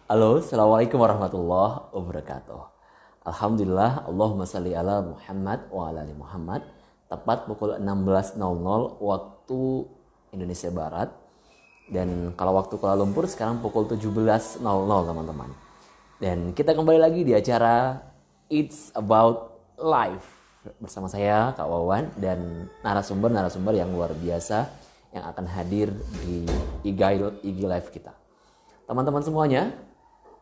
Halo, Assalamualaikum warahmatullahi wabarakatuh. Alhamdulillah, Allahumma salli ala Muhammad wa ala ali Muhammad. Tepat pukul 16.00 waktu Indonesia Barat. Dan kalau waktu Kuala Lumpur sekarang pukul 17.00 teman-teman. Dan kita kembali lagi di acara It's About Life. Bersama saya, Kak Wawan, dan narasumber-narasumber yang luar biasa yang akan hadir di IG Live kita. Teman-teman semuanya,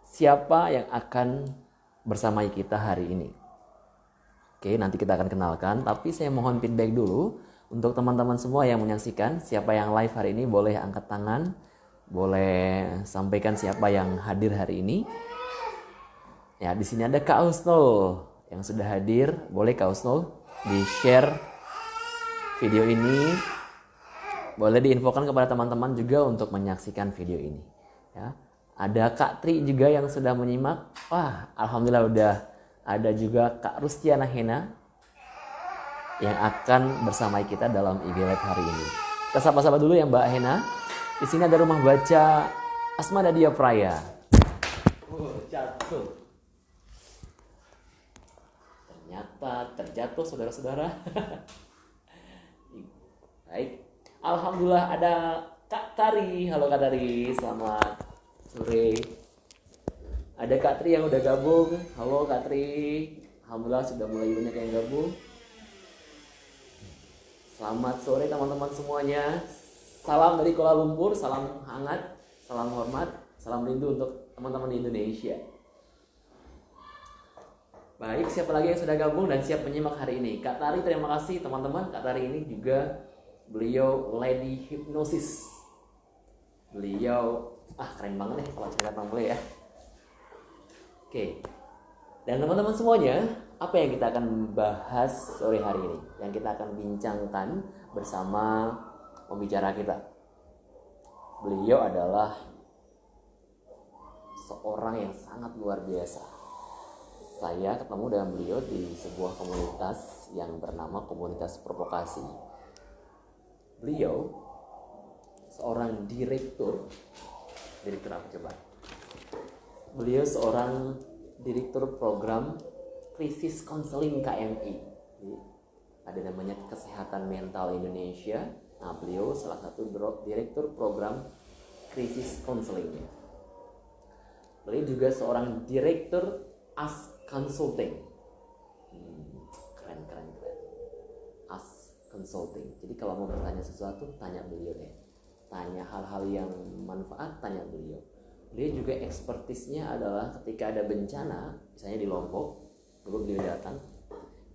siapa yang akan bersamai kita hari ini? Oke, nanti kita akan kenalkan, tapi saya mohon feedback dulu untuk teman-teman semua yang menyaksikan. Siapa yang live hari ini boleh angkat tangan, boleh sampaikan siapa yang hadir hari ini. Ya, di sini ada Kak Husnul yang sudah hadir. Boleh Kak Husnul di-share video ini. Boleh diinfokan kepada teman-teman juga untuk menyaksikan video ini. Ya. Ada Kak Tri juga yang sudah menyimak. Wah, alhamdulillah udah ada juga Kak Rustiana Hena yang akan bersama kita dalam IG Live hari ini. Kita sapa-sapa dulu ya Mbak Hena. Di sini ada rumah baca Asma Nadia Praya. Jatuh. Ternyata terjatuh saudara-saudara. Baik. Alhamdulillah ada Kak Tari. Halo Kak Tari, selamat sore. Ada Kak Tri yang udah gabung. Halo Kak Tri. Alhamdulillah sudah mulai banyak yang gabung. Selamat sore teman-teman semuanya. Salam dari Kuala Lumpur, salam hangat, salam hormat, salam rindu untuk teman-teman di Indonesia. Baik, siapa lagi yang sudah gabung dan siap menyimak hari ini? Kak Tari, terima kasih teman-teman. Kak Tari ini juga beliau Lady Hypnosis. Beliau keren banget nih kalau cerita tentang beliau ya. Oke. Dan teman-teman semuanya, apa yang kita akan bahas sore hari ini? Yang kita akan bincangkan bersama pembicara kita. Beliau adalah seorang yang sangat luar biasa. Saya ketemu dengan beliau di sebuah komunitas yang bernama Komunitas Provokasi. Beliau seorang direktur apa coba? Beliau seorang direktur program krisis konseling KMI. Ada namanya Kesehatan Mental Indonesia. Nah, beliau salah satu direktur program krisis konseling. Beliau juga seorang direktur As Consulting. Keren. As Consulting. Jadi kalau mau bertanya sesuatu, tanya beliau deh. Tanya hal-hal yang manfaat, tanya beliau. Beliau juga ekspertisnya adalah ketika ada bencana, misalnya di Lombok, dulu beliau datang.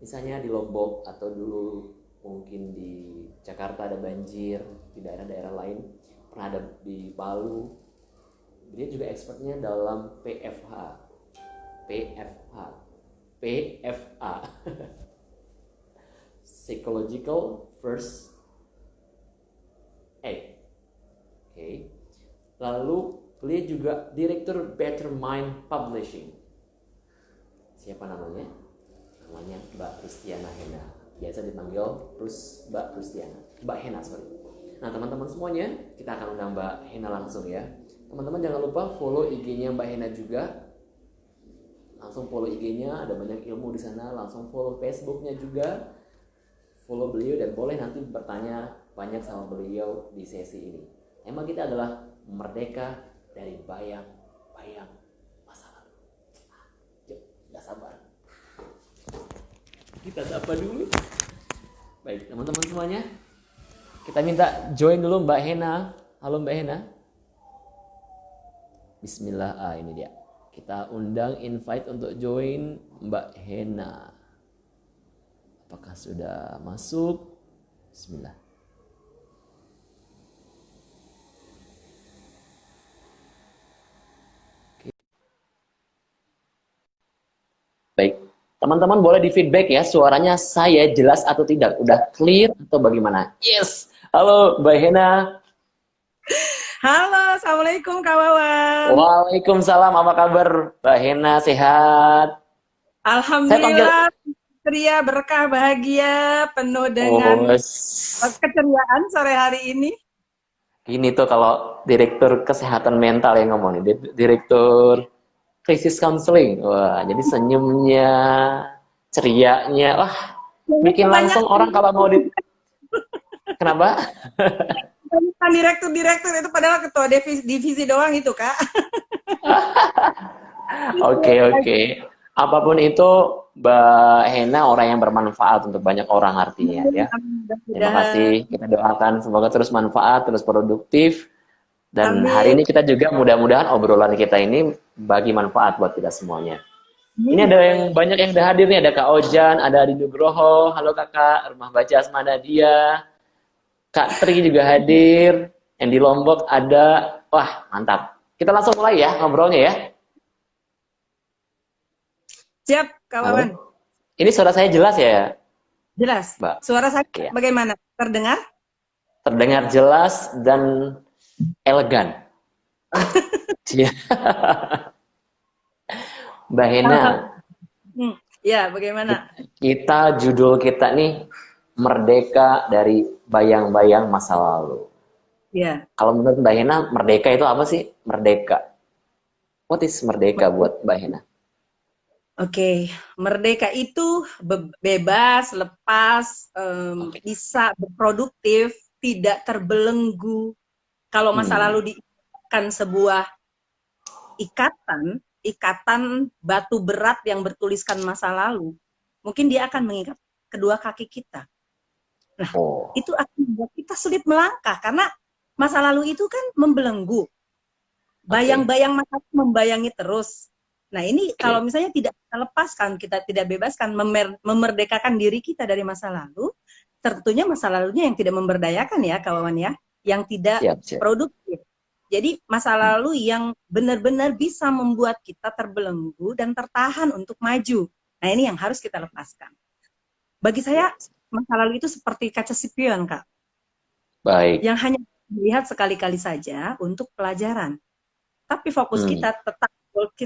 Misalnya di Lombok atau dulu mungkin di Jakarta ada banjir, di daerah-daerah lain, pernah ada di Palu. Beliau juga expertnya dalam PFH. Psychological First Aid. Oke. Lalu beliau juga direktur Better Mind Publishing. Siapa namanya? Namanya Mbak Rustiana Hena. Biasa dipanggil Mbak Rustiana. Mbak Hena, sorry. Nah, teman-teman semuanya, kita akan undang Mbak Hena langsung ya. Teman-teman jangan lupa follow IG-nya Mbak Hena juga. Langsung follow IG-nya, ada banyak ilmu di sana. Langsung follow Facebook-nya juga. Follow beliau dan boleh nanti bertanya banyak sama beliau di sesi ini. Tema kita adalah merdeka dari bayang-bayang masa lalu. Yuk, gak sabar. Kita sapa dulu. Baik, teman-teman semuanya. Kita minta join dulu Mbak Hena. Halo Mbak Hena. Bismillah, ini dia. Kita undang invite untuk join Mbak Hena. Apakah sudah masuk? Bismillah. Baik, teman-teman boleh di feedback ya, suaranya saya jelas atau tidak, udah clear atau bagaimana? Yes, halo Mbak Hena. Halo, Assalamualaikum Kak Wawan. Waalaikumsalam, apa kabar Mbak Hena, sehat? Saya panggil, Alhamdulillah, ceria, berkah, bahagia, penuh dengan keceriaan sore hari ini. Ini tuh kalau direktur kesehatan mental yang ngomong nih, direktur krisis counseling. Wah, jadi senyumnya, cerianya, wah, bikin langsung Kebanyakan orang kalau mau kenapa? kebanyakan direktur-direktur itu padahal ketua divisi doang itu, Kak. Oke, oke. Apapun itu, Mbak Hena orang yang bermanfaat untuk banyak orang artinya ya. Terima Mudah-mudahan. kasih. Kita doakan semoga terus manfaat, terus produktif. Dan hari Amin. ini kita juga mudah-mudahan obrolan kita ini bagi manfaat buat kita semuanya. Ini ada yang Amin. banyak yang udah hadir nih, ada Kak Ojan, ada Adi Nugroho, halo kakak, Rumah Baca Asma Nadia, Kak Tri juga hadir, yang di Lombok ada, wah mantap. Kita langsung mulai ya ngobrolnya ya. Siap, Kak Halo, Wawan. ini suara saya jelas ya, Jelas. Mbak? Suara saya Ya, bagaimana? Terdengar? terdengar jelas dan elegan. Iya. Mbak Hena, Ya, bagaimana? kita judul kita nih Merdeka dari Bayang-Bayang Masa Lalu. Ya. Kalau menurut Mbak Hena, merdeka itu apa sih? Merdeka. What is merdeka buat Mbak Hena? Oke, merdeka itu bebas, lepas, Oke. bisa berproduktif, tidak terbelenggu. Kalau masa Hmm, lalu diikatkan sebuah ikatan batu berat yang bertuliskan masa lalu, mungkin dia akan mengikat kedua kaki kita. Nah, oh, itu akan membuat kita sulit melangkah karena masa lalu itu kan membelenggu. oke, Bayang-bayang masa lalu membayangi terus. Nah, ini kalau oke. misalnya tidak kita lepaskan, kita tidak bebaskan, memerdekakan diri kita dari masa lalu, tentunya masa lalunya yang tidak memberdayakan ya, kawan ya, yang tidak Siap, siap. produktif. Jadi masa lalu yang benar-benar bisa membuat kita terbelenggu dan tertahan untuk maju. Nah, ini yang harus kita lepaskan. Bagi saya, Siap. masa lalu itu seperti kaca spion, Kak, Baik. yang hanya dilihat sekali-kali saja untuk pelajaran. Tapi fokus Hmm, kita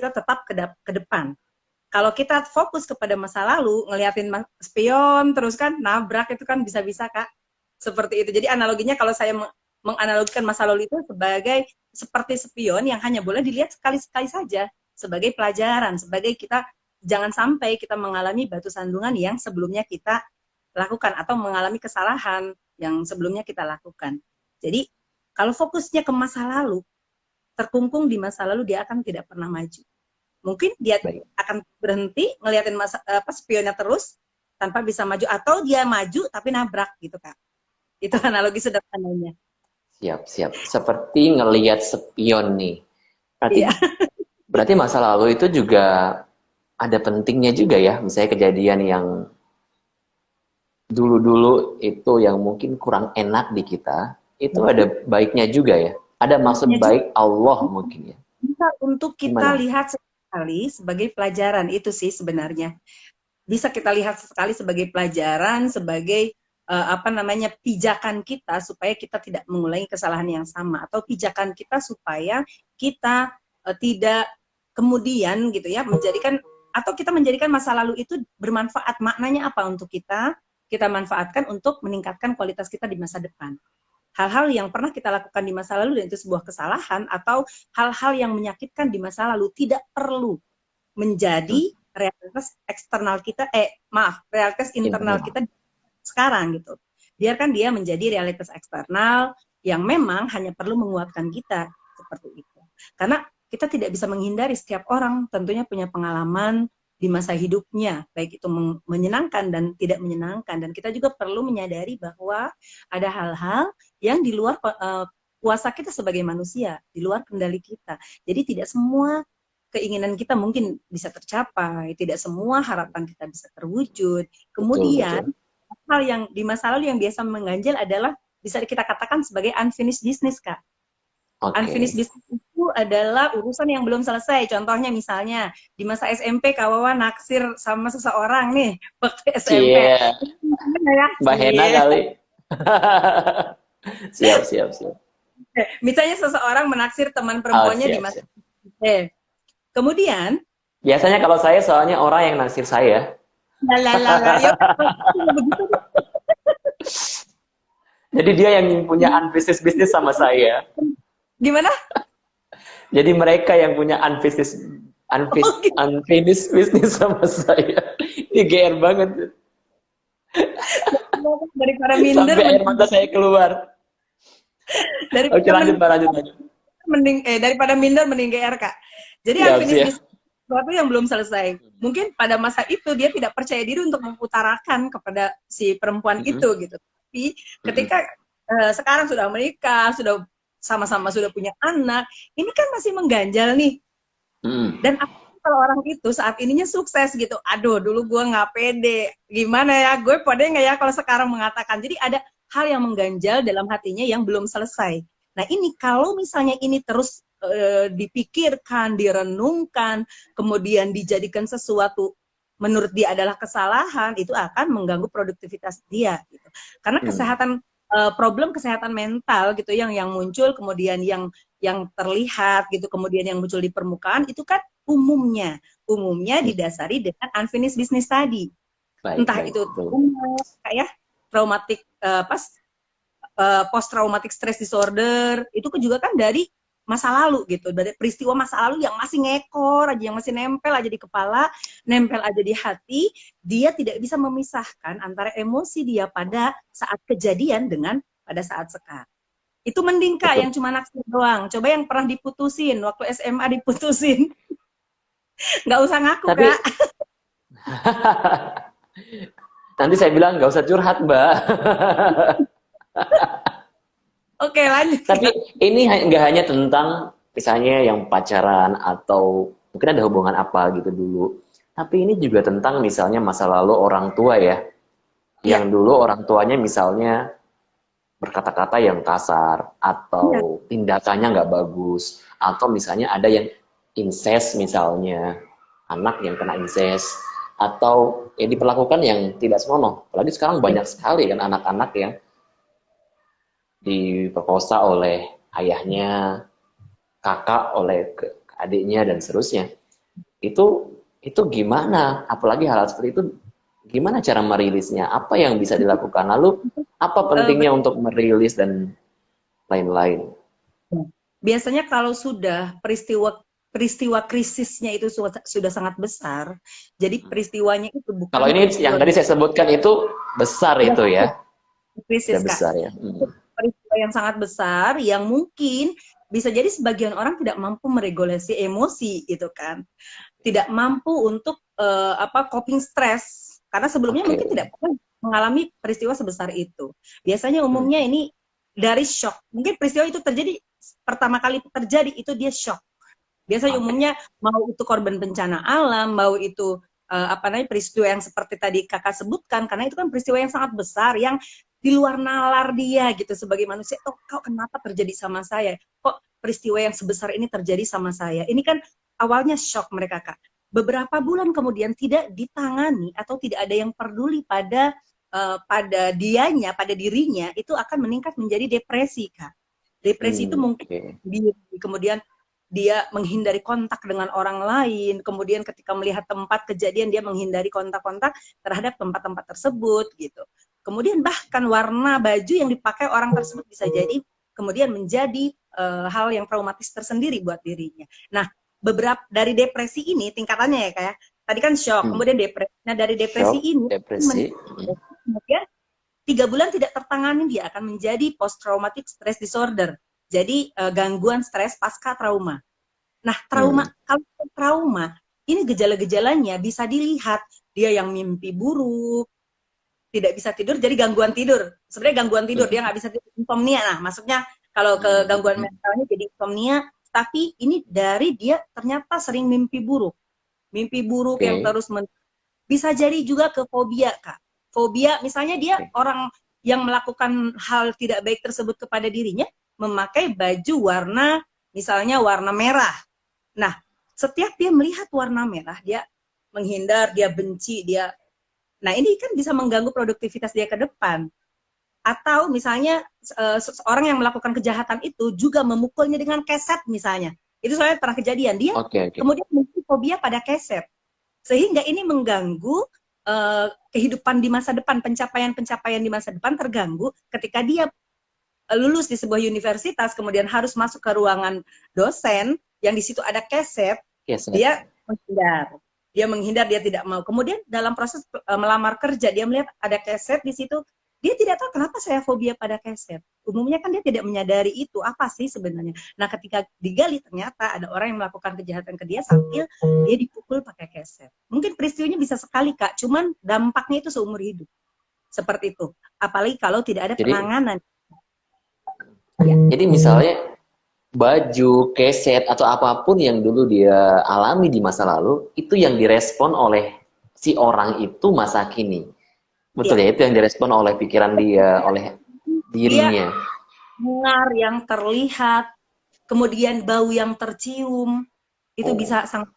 tetap ke depan. Kalau kita fokus kepada masa lalu, ngeliatin spion terus kan nabrak itu kan bisa-bisa, Kak. Seperti itu. Jadi analoginya kalau saya menganalogikan masa lalu itu sebagai seperti spion yang hanya boleh dilihat sekali-sekali saja sebagai pelajaran, sebagai kita jangan sampai kita mengalami batu sandungan yang sebelumnya kita lakukan atau mengalami kesalahan yang sebelumnya kita lakukan. Jadi kalau fokusnya ke masa lalu, terkungkung di masa lalu, dia akan tidak pernah maju. Mungkin dia baik. akan berhenti ngeliatin spionnya terus tanpa bisa maju, atau dia maju tapi nabrak gitu, Kak. Itu Oke. analogi sederhananya. Siap, siap. Seperti ngelihat spion nih. Berarti Iya. berarti masa lalu itu juga ada pentingnya juga ya. Misalnya kejadian yang dulu-dulu itu yang mungkin kurang enak di kita, itu ada baiknya juga ya. Ada maksud Makanya juga baik Allah mungkin ya. bisa untuk kita Gimana? lihat sekali sebagai pelajaran, itu sih sebenarnya. Bisa kita lihat sekali sebagai pelajaran, sebagai apa namanya, pijakan kita supaya kita tidak mengulangi kesalahan yang sama, atau pijakan kita supaya kita tidak kemudian gitu ya menjadikan, atau kita menjadikan masa lalu itu bermanfaat. Maknanya apa untuk kita manfaatkan untuk meningkatkan kualitas kita di masa depan. Hal-hal yang pernah kita lakukan di masa lalu dan itu sebuah kesalahan, atau hal-hal yang menyakitkan di masa lalu tidak perlu Hmm, menjadi realitas eksternal kita, realitas internal internal. kita sekarang gitu. Biarkan dia menjadi realitas eksternal yang memang hanya perlu menguatkan kita, seperti itu. Karena kita tidak bisa menghindari, setiap orang tentunya punya pengalaman di masa hidupnya, baik itu menyenangkan dan tidak menyenangkan. Dan kita juga perlu menyadari bahwa ada hal-hal yang di luar kuasa kita sebagai manusia, di luar kendali kita. Jadi tidak semua keinginan kita mungkin bisa tercapai, tidak semua harapan kita bisa terwujud. Betul, Kemudian betul. hal yang di masa lalu yang biasa mengganjal adalah bisa kita katakan sebagai unfinished business, Kak. Unfinished Oke. business itu adalah urusan yang belum selesai. Contohnya misalnya di masa SMP Kak Wawa naksir sama seseorang nih waktu SMP. Cie, Ya, Mbak Hena cie. kali. Siap, siap, siap. Misalnya seseorang menaksir teman Oh, perempuannya di siap, masa siap. SMP. Kemudian, Biasanya kalau saya soalnya orang yang naksir saya. la la la la, ya begitu. Jadi dia yang punya unfinished business sama saya. Gimana? Jadi mereka yang punya Oh, gitu. unfinished business sama saya. Ini GR banget. Daripada minder, Sampai air mata saya keluar. Oke, daripada lanjut Mbak, lanjut, lanjut. daripada minder mending GR, Kak. Jadi Siap, unfinished siap. business sesuatu yang belum selesai. Mungkin pada masa itu dia tidak percaya diri untuk mengutarakan kepada si perempuan itu gitu. Tapi ketika sekarang sudah menikah, sudah sama-sama sudah punya anak, ini kan masih mengganjal nih. Dan kalau orang itu saat ininya sukses gitu, aduh dulu gue nggak pede, gimana ya, gue pede nggak ya kalau sekarang mengatakan. Jadi ada hal yang mengganjal dalam hatinya yang belum selesai. Nah ini kalau misalnya ini terus dipikirkan, direnungkan, kemudian dijadikan sesuatu menurut dia adalah kesalahan, itu akan mengganggu produktivitas dia. Gitu. Karena kesehatan problem kesehatan mental gitu yang muncul, kemudian yang terlihat gitu, kemudian yang muncul di permukaan itu kan umumnya didasari dengan unfinished business tadi. Baik, Entah baik, itu betul. kayak traumatic post traumatic stress disorder, itu juga kan dari masa lalu gitu, dari peristiwa masa lalu yang masih ngekor aja, yang masih nempel aja di kepala, nempel aja di hati, dia tidak bisa memisahkan antara emosi dia pada saat kejadian dengan pada saat sekarang. Itu mending Kak Betul. yang cuma naksir doang. Coba yang pernah diputusin, waktu SMA diputusin. Nggak usah ngaku, Tapi Kak. nanti saya bilang nggak usah curhat, Mbak. Oke, lanjut. Tapi ini nggak hanya tentang misalnya yang pacaran atau mungkin ada hubungan apa gitu dulu. Tapi ini juga tentang misalnya masa lalu orang tua ya. Yang Iya, dulu orang tuanya misalnya berkata-kata yang kasar iya. atau tindakannya nggak bagus atau misalnya ada yang incest misalnya anak yang kena incest atau ya diperlakukan yang tidak senonoh. Apalagi sekarang Iya. banyak sekali kan anak-anak yang diperkosa oleh ayahnya, kakak oleh adiknya dan seterusnya. Itu gimana? Apalagi hal seperti itu gimana cara merilisnya? Apa yang bisa dilakukan? Lalu apa pentingnya untuk merilis dan lain-lain? Biasanya kalau sudah peristiwa krisisnya itu sudah sangat besar, jadi peristiwanya itu Kalau bukan ini yang peristiwa tadi saya sebutkan itu besar itu ya, sudah krisis, Kak. besar ya. Peristiwa yang sangat besar yang mungkin bisa jadi sebagian orang tidak mampu meregulasi emosi gitu kan. Tidak mampu untuk coping stress karena sebelumnya Oke. mungkin tidak pernah mengalami peristiwa sebesar itu. Biasanya umumnya ini dari shock. Mungkin peristiwa itu terjadi pertama kali terjadi itu dia shock. Biasanya Oke. umumnya mau itu korban bencana alam, mau itu peristiwa yang seperti tadi Kakak sebutkan, karena itu kan peristiwa yang sangat besar yang di luar nalar dia gitu sebagai manusia. Oh, kok kenapa terjadi sama saya? Kok peristiwa yang sebesar ini terjadi sama saya? Ini kan awalnya shock mereka, Kak. Beberapa bulan kemudian tidak ditangani atau tidak ada yang peduli pada dianya, pada dirinya, itu akan meningkat menjadi depresi, Kak. Depresi itu mungkin Oke. kemudian dia menghindari kontak dengan orang lain, kemudian ketika melihat tempat kejadian dia menghindari kontak-kontak terhadap tempat-tempat tersebut gitu. Kemudian bahkan warna baju yang dipakai orang tersebut bisa jadi kemudian menjadi hal yang traumatis tersendiri buat dirinya. Nah, beberapa dari depresi ini tingkatannya ya kayak tadi kan shock, kemudian depresi. Nah, dari depresi Shock, ini depresi. kemudian 3 bulan tidak tertangani dia akan menjadi post traumatic stress disorder. Jadi gangguan stres pasca trauma. Nah, kalau trauma ini gejala-gejalanya bisa dilihat dia yang mimpi buruk, tidak bisa tidur, jadi gangguan tidur. Sebenarnya gangguan tidur dia nggak bisa tidur, insomnia. Nah, maksudnya kalau ke gangguan mentalnya jadi insomnia, tapi ini dari dia ternyata sering mimpi buruk yang Oke. terus bisa jadi juga ke fobia, Kak. Fobia, misalnya dia orang yang melakukan hal tidak baik tersebut kepada dirinya, memakai baju warna, misalnya warna merah. Nah, setiap dia melihat warna merah, dia menghindar, dia benci, nah ini kan bisa mengganggu produktivitas dia ke depan. Atau misalnya seorang yang melakukan kejahatan itu juga memukulnya dengan keset misalnya. Itu soalnya pernah kejadian. Dia Oke. kemudian memiliki fobia pada keset. Sehingga ini mengganggu kehidupan di masa depan, pencapaian-pencapaian di masa depan terganggu ketika dia lulus di sebuah universitas, kemudian harus masuk ke ruangan dosen yang di situ ada keset, Yes, yes. dia menghindar. Dia menghindar, dia tidak mau. Kemudian dalam proses melamar kerja, dia melihat ada keset di situ. Dia tidak tahu kenapa saya fobia pada keset. Umumnya kan dia tidak menyadari itu apa sih sebenarnya. Nah, ketika digali ternyata ada orang yang melakukan kejahatan ke dia sambil dia dipukul pakai keset. Mungkin peristiwanya bisa sekali, Kak, cuman dampaknya itu seumur hidup. Seperti itu. Apalagi kalau tidak ada Jadi, penanganan. jadi misalnya baju, keset, atau apapun yang dulu dia alami di masa lalu, itu yang direspon oleh si orang itu masa kini. Betul Ya. ya, itu yang direspon oleh pikiran dia, oleh Dia dirinya. dengar yang terlihat, kemudian bau yang tercium, itu bisa sangat.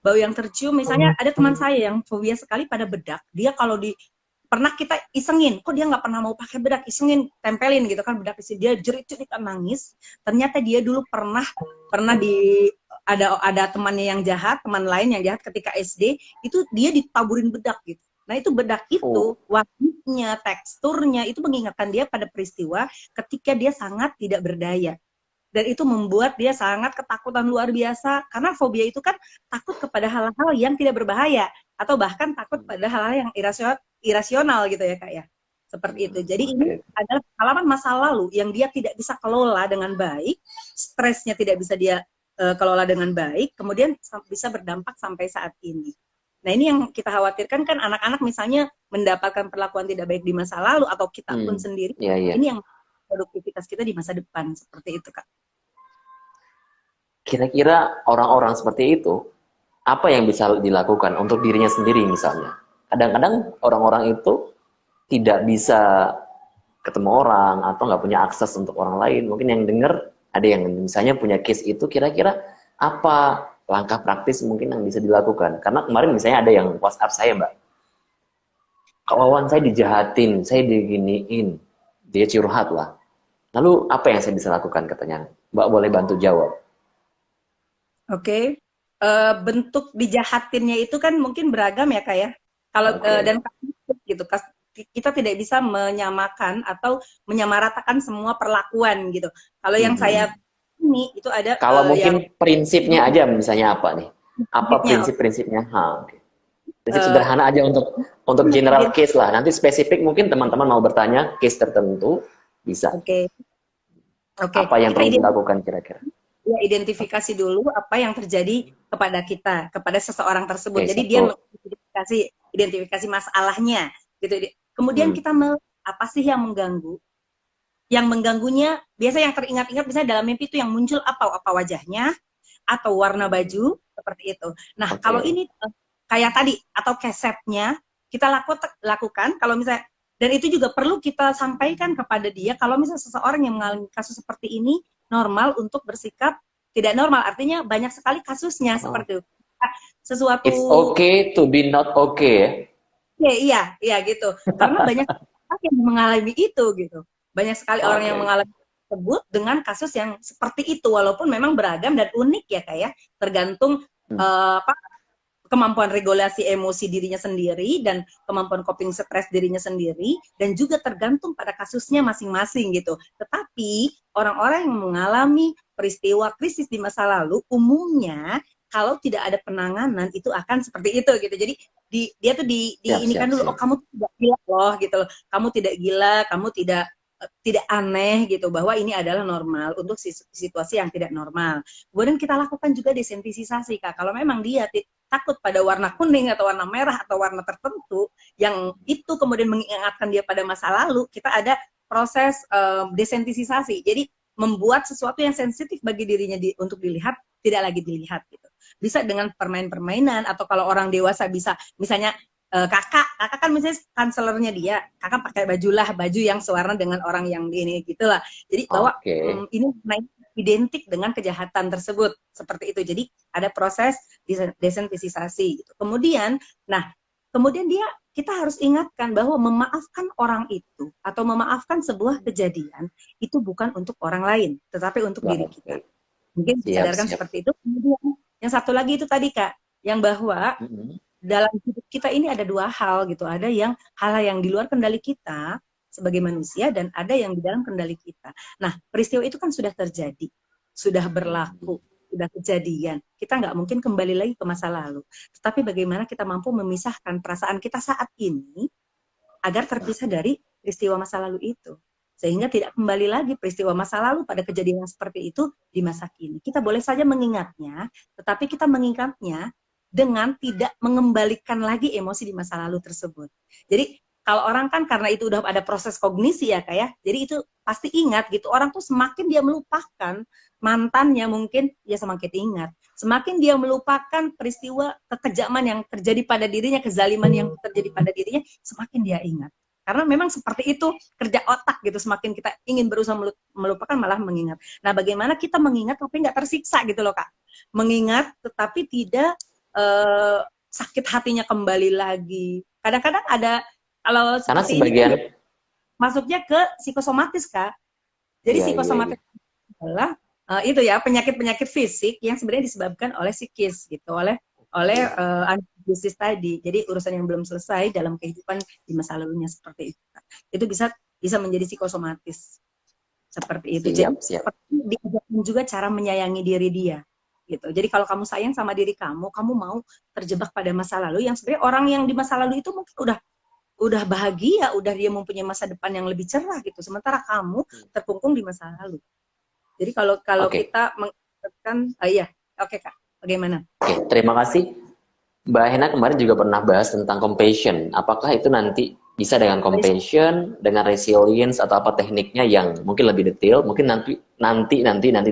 Bau yang tercium, misalnya ada teman saya yang fobia sekali pada bedak. Dia kalau pernah kita isengin, kok dia nggak pernah mau pakai bedak, isengin, tempelin gitu kan bedak isi, dia jerit-jerit nangis. Ternyata dia dulu pernah ada temannya yang jahat, teman lain yang jahat ketika SD, itu dia ditaburin bedak gitu. Nah, itu bedak itu warnanya, teksturnya itu mengingatkan dia pada peristiwa ketika dia sangat tidak berdaya. Dan itu membuat dia sangat ketakutan luar biasa, karena fobia itu kan takut kepada hal-hal yang tidak berbahaya, atau bahkan takut pada hal-hal yang irasional gitu ya, Kak ya. Seperti itu. Jadi ini adalah pengalaman masa lalu yang dia tidak bisa kelola dengan baik, stresnya tidak bisa dia kelola dengan baik, kemudian bisa berdampak sampai saat ini. Nah, ini yang kita khawatirkan kan, anak-anak misalnya mendapatkan perlakuan tidak baik di masa lalu, atau kita pun sendiri, ini yang produktivitas kita di masa depan, seperti itu, Kak. Kira-kira orang-orang seperti itu, apa yang bisa dilakukan untuk dirinya sendiri misalnya? Kadang-kadang orang-orang itu tidak bisa ketemu orang atau nggak punya akses untuk orang lain. Mungkin yang dengar ada yang misalnya punya case itu, kira-kira apa langkah praktis mungkin yang bisa dilakukan? Karena kemarin misalnya ada yang WhatsApp saya, Mbak. Kawan saya dijahatin, saya diginiin. Dia curhat lah. Lalu apa yang saya bisa lakukan katanya? Mbak boleh bantu jawab. Oke. Bentuk dijahatinnya itu kan mungkin beragam ya, Kak ya. Kalau dan gitu, kita tidak bisa menyamakan atau menyamaratakan semua perlakuan gitu. Kalau yang saya ini itu ada kalau mungkin yang prinsipnya aja misalnya apa nih? Apa prinsip-prinsipnya? Prinsip sederhana aja untuk general case lah. Nanti spesifik mungkin teman-teman mau bertanya case tertentu bisa. Oke. Apa yang perlu dilakukan kira-kira? Ya, identifikasi dulu apa yang terjadi kepada kita, kepada seseorang tersebut. Jadi dia identifikasi masalahnya gitu. Kemudian kita apa sih yang mengganggu? Yang mengganggunya biasa yang teringat-ingat misalnya dalam mimpi itu yang muncul apa wajahnya atau warna baju seperti itu. Nah, kalau ini kayak tadi atau kesetnya kita lakukan kalau misalnya, dan itu juga perlu kita sampaikan kepada dia kalau misalnya seseorang yang mengalami kasus seperti ini normal untuk bersikap tidak normal, artinya banyak sekali kasusnya seperti itu. Sesuatu it's okay to be not okay ya. Iya gitu. Karena banyak orang yang mengalami itu gitu. Banyak sekali orang yang mengalami tersebut dengan kasus yang seperti itu, walaupun memang beragam dan unik ya, kayak tergantung kemampuan regulasi emosi dirinya sendiri dan kemampuan coping stres dirinya sendiri, dan juga tergantung pada kasusnya masing-masing gitu. Tetapi orang-orang yang mengalami peristiwa krisis di masa lalu umumnya kalau tidak ada penanganan itu akan seperti itu gitu. Jadi dia tuh diinikan dulu, oh kamu tidak gila loh gitu loh. Kamu tidak gila, kamu tidak aneh gitu, bahwa ini adalah normal untuk situasi yang tidak normal. Kemudian kita lakukan juga desensitisasi, Kak. Kalau memang dia takut pada warna kuning atau warna merah atau warna tertentu yang itu kemudian mengingatkan dia pada masa lalu, kita ada proses desensitisasi. Jadi membuat sesuatu yang sensitif bagi dirinya untuk dilihat tidak lagi dilihat gitu. Bisa dengan permainan-permainan, atau kalau orang dewasa bisa misalnya kakak kan misalnya kanselernya dia, kakak pakai baju yang sewarna dengan orang yang ini gitulah. Jadi bahwa ini identik dengan kejahatan tersebut seperti itu. Jadi ada proses desensitisasi gitu. Kemudian kita harus ingatkan bahwa memaafkan orang itu atau memaafkan sebuah kejadian itu bukan untuk orang lain, tetapi untuk diri kita. Mungkin disadarkan seperti itu. Kemudian yang satu lagi itu tadi, Kak, yang bahwa dalam hidup kita ini ada dua hal gitu. Ada yang hal yang di luar kendali kita, sebagai manusia dan ada yang di dalam kendali kita. Nah, peristiwa itu kan sudah terjadi, sudah berlaku, sudah kejadian. Kita nggak mungkin kembali lagi ke masa lalu. Tetapi bagaimana kita mampu memisahkan perasaan kita saat ini agar terpisah dari peristiwa masa lalu itu. Sehingga tidak kembali lagi peristiwa masa lalu pada kejadian yang seperti itu di masa kini. Kita boleh saja mengingatnya, tetapi kita mengingatnya dengan tidak mengembalikan lagi emosi di masa lalu tersebut. Jadi kalau orang kan karena itu udah ada proses kognisi ya Kak ya, jadi itu pasti ingat gitu. Orang tuh semakin dia melupakan mantannya mungkin dia semakin ingat. Semakin dia melupakan peristiwa kekejaman yang terjadi pada dirinya, kezaliman yang terjadi pada dirinya, semakin dia ingat. Karena memang seperti itu kerja otak gitu, semakin kita ingin berusaha melupakan malah mengingat. Nah, bagaimana kita mengingat tapi nggak tersiksa gitu loh Kak. Mengingat tetapi tidak sakit hatinya kembali lagi. Kadang-kadang ada kalau Karena seperti sebagian ini masuknya ke psikosomatis Kak. Jadi psikosomatis adalah itu ya penyakit-penyakit fisik yang sebenarnya disebabkan oleh psikis gitu, oleh antibisis tadi. Jadi urusan yang belum selesai dalam kehidupan di masa lalunya seperti itu. Itu bisa menjadi psikosomatis seperti itu. Jadi diajarkan juga cara menyayangi diri dia. Gitu. Jadi kalau kamu sayang sama diri kamu mau terjebak pada masa lalu yang sebenarnya orang yang di masa lalu itu mungkin udah bahagia, udah dia mempunyai masa depan yang lebih cerah gitu. Sementara kamu terkungkung di masa lalu. Jadi kalau kita mengatakan, oke Kak, bagaimana? Oke, terima kasih. Mbak Hena kemarin juga pernah bahas tentang compassion. Apakah itu nanti bisa dengan compassion, dengan resilience atau apa tekniknya yang mungkin lebih detail? Mungkin nanti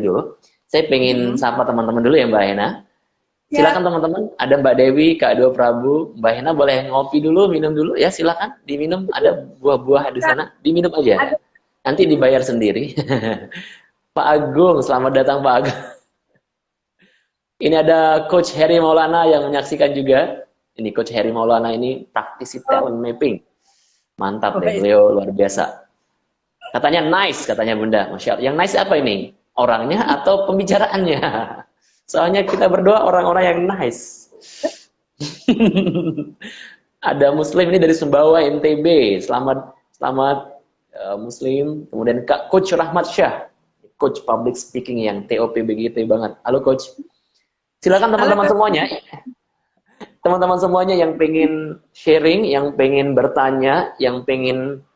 dulu. Saya pengen sapa teman-teman dulu ya Mbak Hena. Silakan teman-teman. Ada Mbak Dewi, Kak Dua Prabu, Mbak Hena boleh ngopi dulu, minum dulu ya. Silakan diminum. Ada buah-buah di sana, diminum aja. Nanti dibayar sendiri. Pak Agung, selamat datang Pak Agung. Ini ada Coach Heri Maulana yang menyaksikan juga. Ini Coach Heri Maulana ini praktisi talent mapping. Mantap deh, beliau luar biasa. Katanya nice, katanya Bunda. Masya Allah. Yang nice apa ini? Orangnya atau pembicaraannya? Soalnya kita berdua orang-orang yang nice. Ada Muslim ini dari Sumbawa, NTB. Selamat Muslim. Kemudian Kak Coach Rahmat Syah. Coach Public Speaking yang TOP BGT banget. Halo Coach. Silakan teman-teman semuanya. Teman-teman semuanya yang pengen sharing, yang pengen bertanya, yang pengen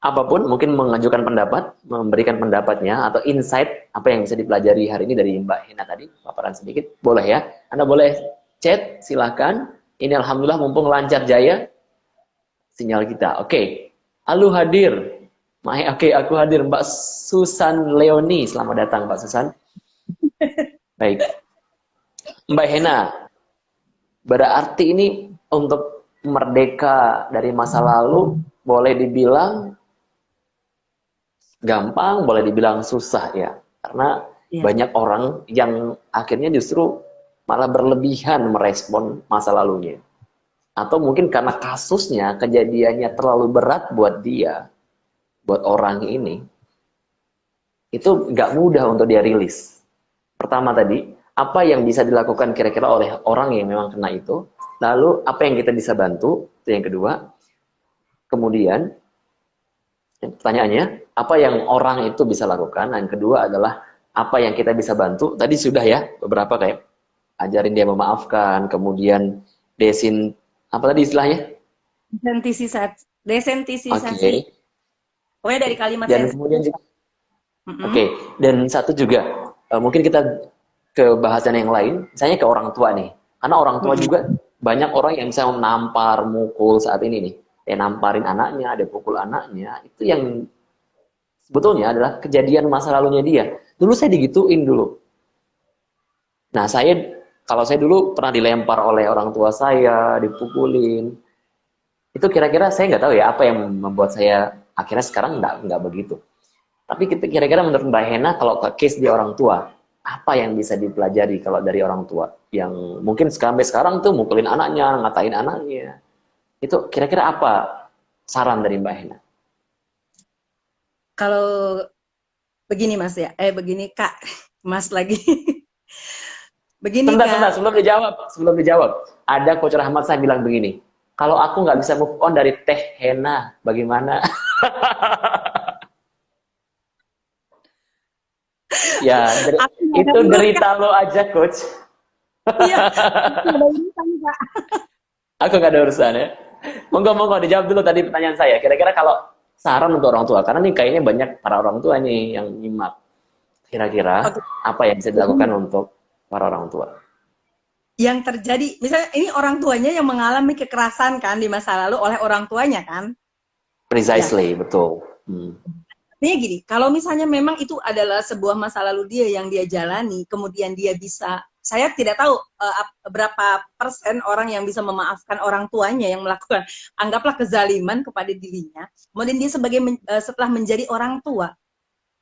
apapun, mungkin mengajukan pendapat, memberikan pendapatnya, atau insight, apa yang bisa dipelajari hari ini dari Mbak Hena tadi, paparan sedikit, boleh ya. Anda boleh chat, silakan. Ini Alhamdulillah mumpung lancar jaya sinyal kita. Oke. Halo hadir. Oke, aku hadir. Mbak Susan Leoni, selamat datang Mbak Susan. Baik. Mbak Hena, berarti ini untuk merdeka dari masa lalu boleh dibilang gampang, boleh dibilang susah ya. Karena banyak orang yang akhirnya justru malah berlebihan merespon masa lalunya. Atau mungkin karena kasusnya, kejadiannya terlalu berat buat dia, buat orang ini, itu nggak mudah untuk dia rilis. Pertama tadi, apa yang bisa dilakukan kira-kira oleh orang yang memang kena itu, lalu apa yang kita bisa bantu, itu yang kedua. Kemudian pertanyaannya, apa yang orang itu bisa lakukan? Yang kedua adalah apa yang kita bisa bantu. Tadi sudah ya beberapa kayak ajarin dia memaafkan, kemudian apa tadi istilahnya? Desensitisasi. Okay. Pokoknya dari kalimat dan kemudian juga dan satu juga mungkin kita ke bahasan yang lain, misalnya ke orang tua nih. Karena orang tua juga banyak orang yang bisa menampar, mukul saat ini nih. Dia namparin anaknya, dia pukul anaknya. Itu yang sebetulnya adalah kejadian masa lalunya dia. Dulu saya digituin dulu. Nah, kalau saya dulu pernah dilempar oleh orang tua saya, dipukulin. Itu kira-kira saya nggak tahu ya apa yang membuat saya akhirnya sekarang nggak begitu. Tapi kira-kira menurut Mbak Hena kalau case di orang tua, apa yang bisa dipelajari kalau dari orang tua yang mungkin sampai sekarang tuh mukulin anaknya, ngatain anaknya, itu kira-kira apa saran dari Mbak Hena? Kalau begini Mas ya, begini Kak, Mas lagi. Begini Sebentar, sebelum dijawab, ada Coach Rahmat saya bilang begini, Kalau aku nggak bisa move on dari Teh Hena, bagaimana? Ya, Aku nggak ada itu urusan. derita lo aja, coach. Iya, aku nggak ada urusan, Kak. Aku nggak ada urusan ya. Monggo dijawab dulu tadi pertanyaan saya. Kira-kira kalau saran untuk orang tua, karena nih kayaknya banyak para orang tua nih yang nyimak. Kira-kira Oke. apa yang bisa dilakukan untuk para orang tua? Yang terjadi, misalnya ini orang tuanya yang mengalami kekerasan kan di masa lalu oleh orang tuanya kan? Ya, Precisely, betul. Hmm. artinya gini, kalau misalnya memang itu adalah sebuah masa lalu dia yang dia jalani, kemudian dia bisa, saya tidak tahu berapa persen orang yang bisa memaafkan orang tuanya yang melakukan, anggaplah kezaliman kepada dirinya, kemudian dia setelah menjadi orang tua,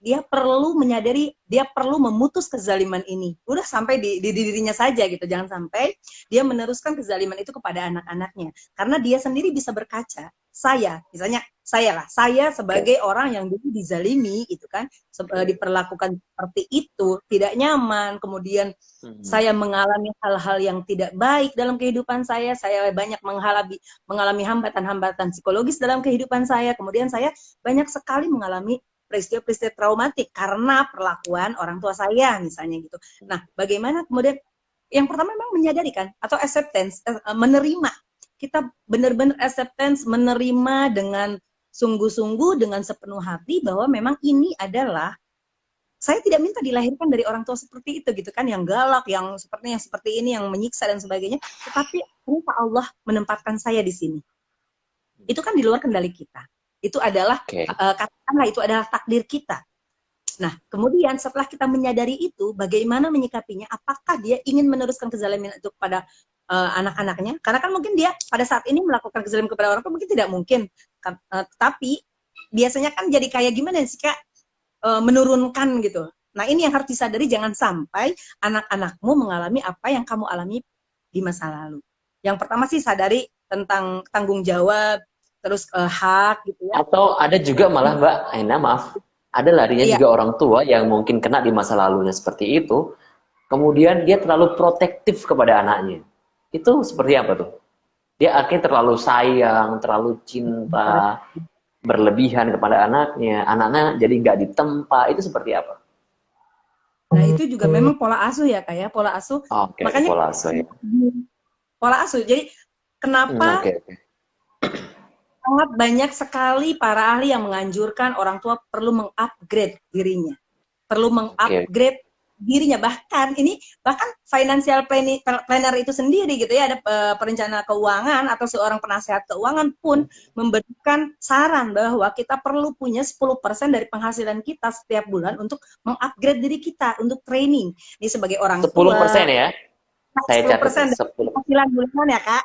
dia perlu menyadari, dia perlu memutus kezaliman ini. Udah sampai di dirinya saja gitu. Jangan sampai dia meneruskan kezaliman itu kepada anak-anaknya. Karena dia sendiri bisa berkaca. Saya, misalnya saya Oke. sebagai orang yang dulu dizalimi gitu kan, diperlakukan seperti itu, tidak nyaman, kemudian Hmm. saya mengalami hal-hal yang tidak baik dalam kehidupan saya banyak mengalami hambatan-hambatan psikologis dalam kehidupan saya, kemudian saya banyak sekali mengalami peristiwa-peristiwa traumatik karena perlakuan orang tua saya misalnya gitu. Nah, bagaimana kemudian yang pertama memang menyadari kan atau acceptance, menerima. Kita benar-benar acceptance, menerima dengan sungguh-sungguh dengan sepenuh hati bahwa memang ini adalah saya tidak minta dilahirkan dari orang tua seperti itu gitu kan, yang galak, yang seperti ini, yang menyiksa dan sebagainya, tetapi ternyata Allah menempatkan saya di sini. Itu kan di luar kendali kita. Itu adalah Oke. katakanlah itu adalah takdir kita. Nah, kemudian setelah kita menyadari itu, bagaimana menyikapinya? Apakah dia ingin meneruskan kezaliman itu kepada anak-anaknya? Karena kan mungkin dia pada saat ini melakukan kezaliman kepada orang tua mungkin tidak mungkin. Tapi biasanya kan jadi kayak gimana sih Kak? Menurunkan gitu. Nah, ini yang harus disadari, jangan sampai anak-anakmu mengalami apa yang kamu alami di masa lalu. Yang pertama sih sadari tentang tanggung jawab, terus hak gitu ya. Atau ada juga malah Mbak Aina, maaf, ada larinya Iya, juga orang tua yang mungkin kena di masa lalunya seperti itu, kemudian dia terlalu protektif kepada anaknya. Itu seperti apa tuh? Dia akhirnya terlalu sayang, terlalu cinta, berlebihan kepada anaknya jadi nggak ditempa, itu seperti apa? nah itu juga memang pola asuh ya kayak pola asuh. Oke, Makanya pola asuh ya. pola asuh. Jadi kenapa Oke, oke. sangat banyak sekali para ahli yang menganjurkan orang tua perlu mengupgrade dirinya, perlu Oke. mengupgrade dirinya, bahkan financial planner itu sendiri gitu ya, ada perencana keuangan atau seorang penasehat keuangan pun memberikan saran bahwa kita perlu punya 10% dari penghasilan kita setiap bulan untuk mengupgrade diri kita, untuk training. Ini sebagai orang 10% tua, ya. Saya sepuluh catat ya, persen dari 10. penghasilan bulanan ya Kak.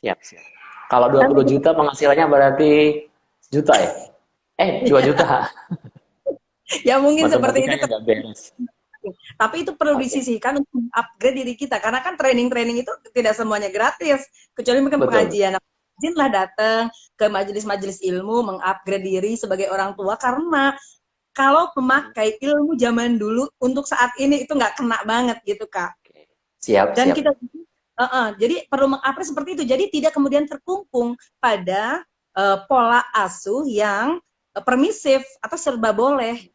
Siap, siap. Kalau Dan 20 juta penghasilannya berarti juta ya? 2 juta. ya mungkin seperti itu. Matematikanya nggak beres. Tapi itu perlu Oke, disisihkan untuk upgrade diri kita karena kan training-training itu tidak semuanya gratis, kecuali mungkin betul. pengajian. Izinlah datang ke majelis-majelis ilmu, mengupgrade diri sebagai orang tua, karena kalau memakai ilmu zaman dulu untuk saat ini itu nggak kena banget gitu Kak. Oke. Siap, Dan siap. kita jadi perlu mengupgrade seperti itu. Jadi tidak kemudian terkungkung pada pola asuh yang permisif atau serba boleh.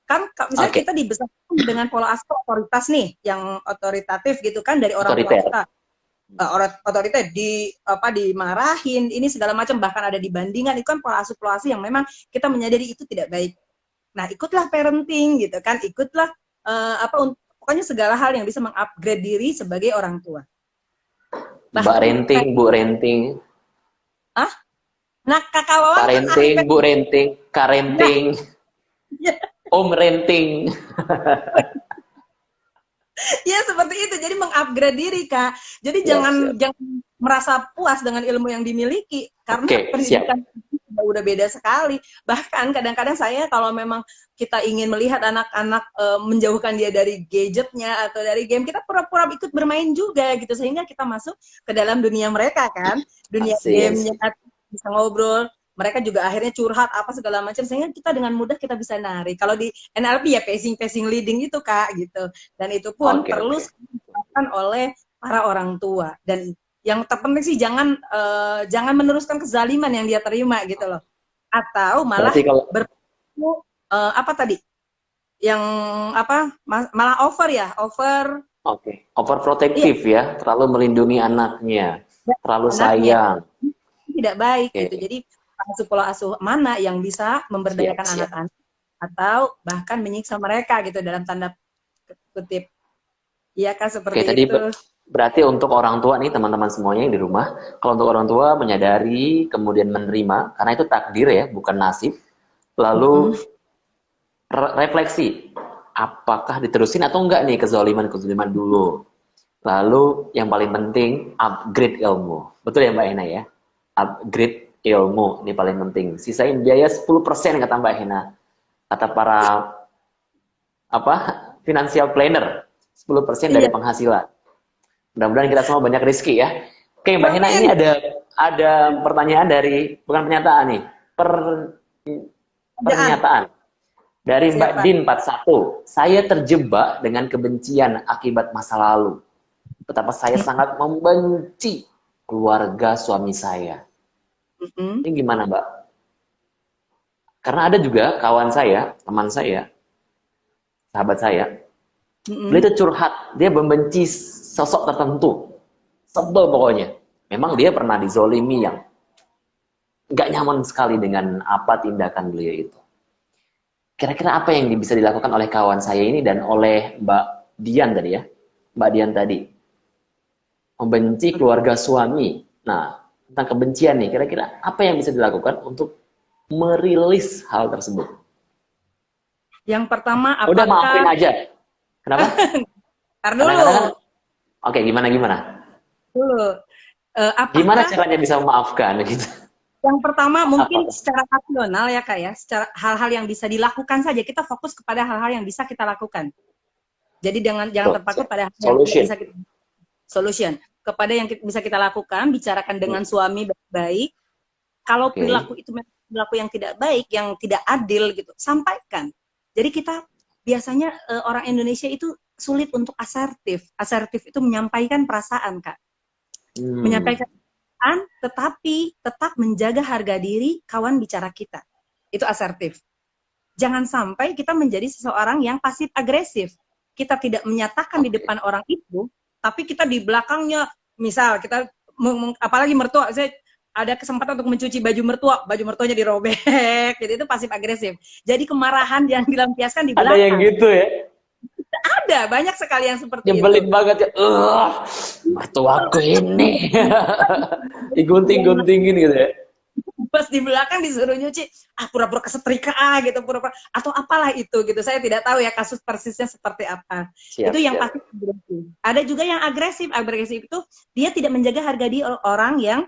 Kan misalnya Oke, kita dibesarkan dengan pola asuh otoritas nih, yang otoritatif gitu kan dari orang tua otoriter. kita. Otoriter dimarahin, ini segala macam, bahkan ada dibandingan, itu kan pola asuh yang memang kita menyadari itu tidak baik. Nah, ikutlah parenting gitu kan, ikutlah pokoknya segala hal yang bisa mengupgrade diri sebagai orang tua. Mbak Bahkan Renting, Bu Renting. nah Kakak Wawan Pak kan ahli Renting, Bu parenting. Renting, Kak Ya, Renting, ya, Om Renting. ya seperti itu. Jadi mengupgrade diri Kak. Jadi Siap, jangan siap. jangan merasa puas dengan ilmu yang dimiliki karena Oke, siap. pendidikan udah beda sekali. Bahkan kadang-kadang saya kalau memang kita ingin melihat anak-anak menjauhkan dia dari gadgetnya atau dari game, kita pura-pura ikut bermain juga gitu sehingga kita masuk ke dalam dunia mereka kan, dunia Asik, gamenya, asik. bisa ngobrol. Mereka juga akhirnya curhat apa segala macam sehingga kita dengan mudah kita bisa narik. Kalau di NLP ya pacing leading itu Kak gitu. Dan itu pun Oke, perlu oke. dilakukan oleh para orang tua. Dan Yang terpenting sih jangan meneruskan kezaliman yang dia terima gitu loh. Atau malah Berarti kalau berperilaku apa tadi? Yang apa? Malah over. overprotektif Iya, ya, terlalu melindungi anaknya, terlalu anaknya sayang. tidak baik gitu. Oke, Jadi asuh pola asuh mana yang bisa siap memberdayakan siap. anak-anak atau bahkan menyiksa mereka gitu dalam tanda kutip. Iya kan Oke, seperti tadi itu. berarti untuk orang tua nih teman-teman semuanya yang di rumah, kalau untuk orang tua menyadari kemudian menerima karena itu takdir ya, bukan nasib. Mm-mm. Lalu refleksi, apakah diterusin atau enggak nih kezaliman-kezaliman dulu. Lalu yang paling penting upgrade ilmu. Betul ya Mbak Hena ya? Upgrade ilmu ini paling penting. Sisain biaya 10% kata Mbak Hena. Kata para apa? Financial planner. 10% dari Iya. penghasilan. Mudah-mudahan kita semua banyak rezeki ya. Oke, Mbak Hena, ini Amin. ada pertanyaan dari, bukan pernyataan nih, Kerjaan. pernyataan dari Mbak Siapa? Din 41. Saya terjebak dengan kebencian akibat masa lalu. Betapa saya sangat membenci keluarga suami saya. Mm-mm. Ini gimana, Mbak? Karena ada juga kawan saya, teman saya, sahabat saya, beliau Mm-mm. itu curhat, dia membenci sosok tertentu. Sebel pokoknya. Memang dia pernah dizolimi yang nggak nyaman sekali dengan apa tindakan beliau itu. Kira-kira apa yang bisa dilakukan oleh kawan saya ini dan oleh Mbak Dian tadi ya? Mbak Dian tadi. Membenci keluarga suami. Nah, tentang kebencian nih, kira-kira apa yang bisa dilakukan untuk merilis hal tersebut? Yang pertama, Udah maafin apakah aja. Kenapa? tar Kadang-kadang kan, dulu, oke, gimana? dulu. Gimana Apakah caranya bisa memaafkan gitu? yang pertama Apa? mungkin secara rasional ya kak ya, secara hal-hal yang bisa dilakukan saja kita fokus kepada hal-hal yang bisa kita lakukan. Jadi jangan Tuh, terpaku pada hal yang tidak solution. bisa kita solution kepada yang bisa kita lakukan, bicarakan dengan suami baik-baik. Kalau Oke. perilaku itu memang perilaku yang tidak baik, yang tidak adil gitu, sampaikan. Jadi kita biasanya orang Indonesia itu sulit untuk asertif. Asertif itu menyampaikan perasaan, Kak. Hmm. Menyampaikan perasaan, tetapi tetap menjaga harga diri kawan bicara kita. Itu asertif. Jangan sampai kita menjadi seseorang yang pasif agresif. Kita tidak menyatakan di Oke. depan orang itu, tapi kita di belakangnya, misal kita apalagi mertua, saya ada kesempatan untuk mencuci baju mertuanya dirobek, jadi itu pasif agresif. Jadi kemarahan yang dilampiaskan di Ada yang belakang. gitu ya? Ada banyak sekali yang seperti itu. Nyebelin banget ya. Mertuaku ini. Digunting-guntingin gitu ya. Pas di belakang disuruh nyuci, pura-pura kesetrika gitu, pura-pura atau apalah itu gitu. Saya tidak tahu ya kasus persisnya seperti apa. Itu Siap, yang siap. pasti agresif. Ada juga yang agresif. Agresif itu dia tidak menjaga harga diri orang yang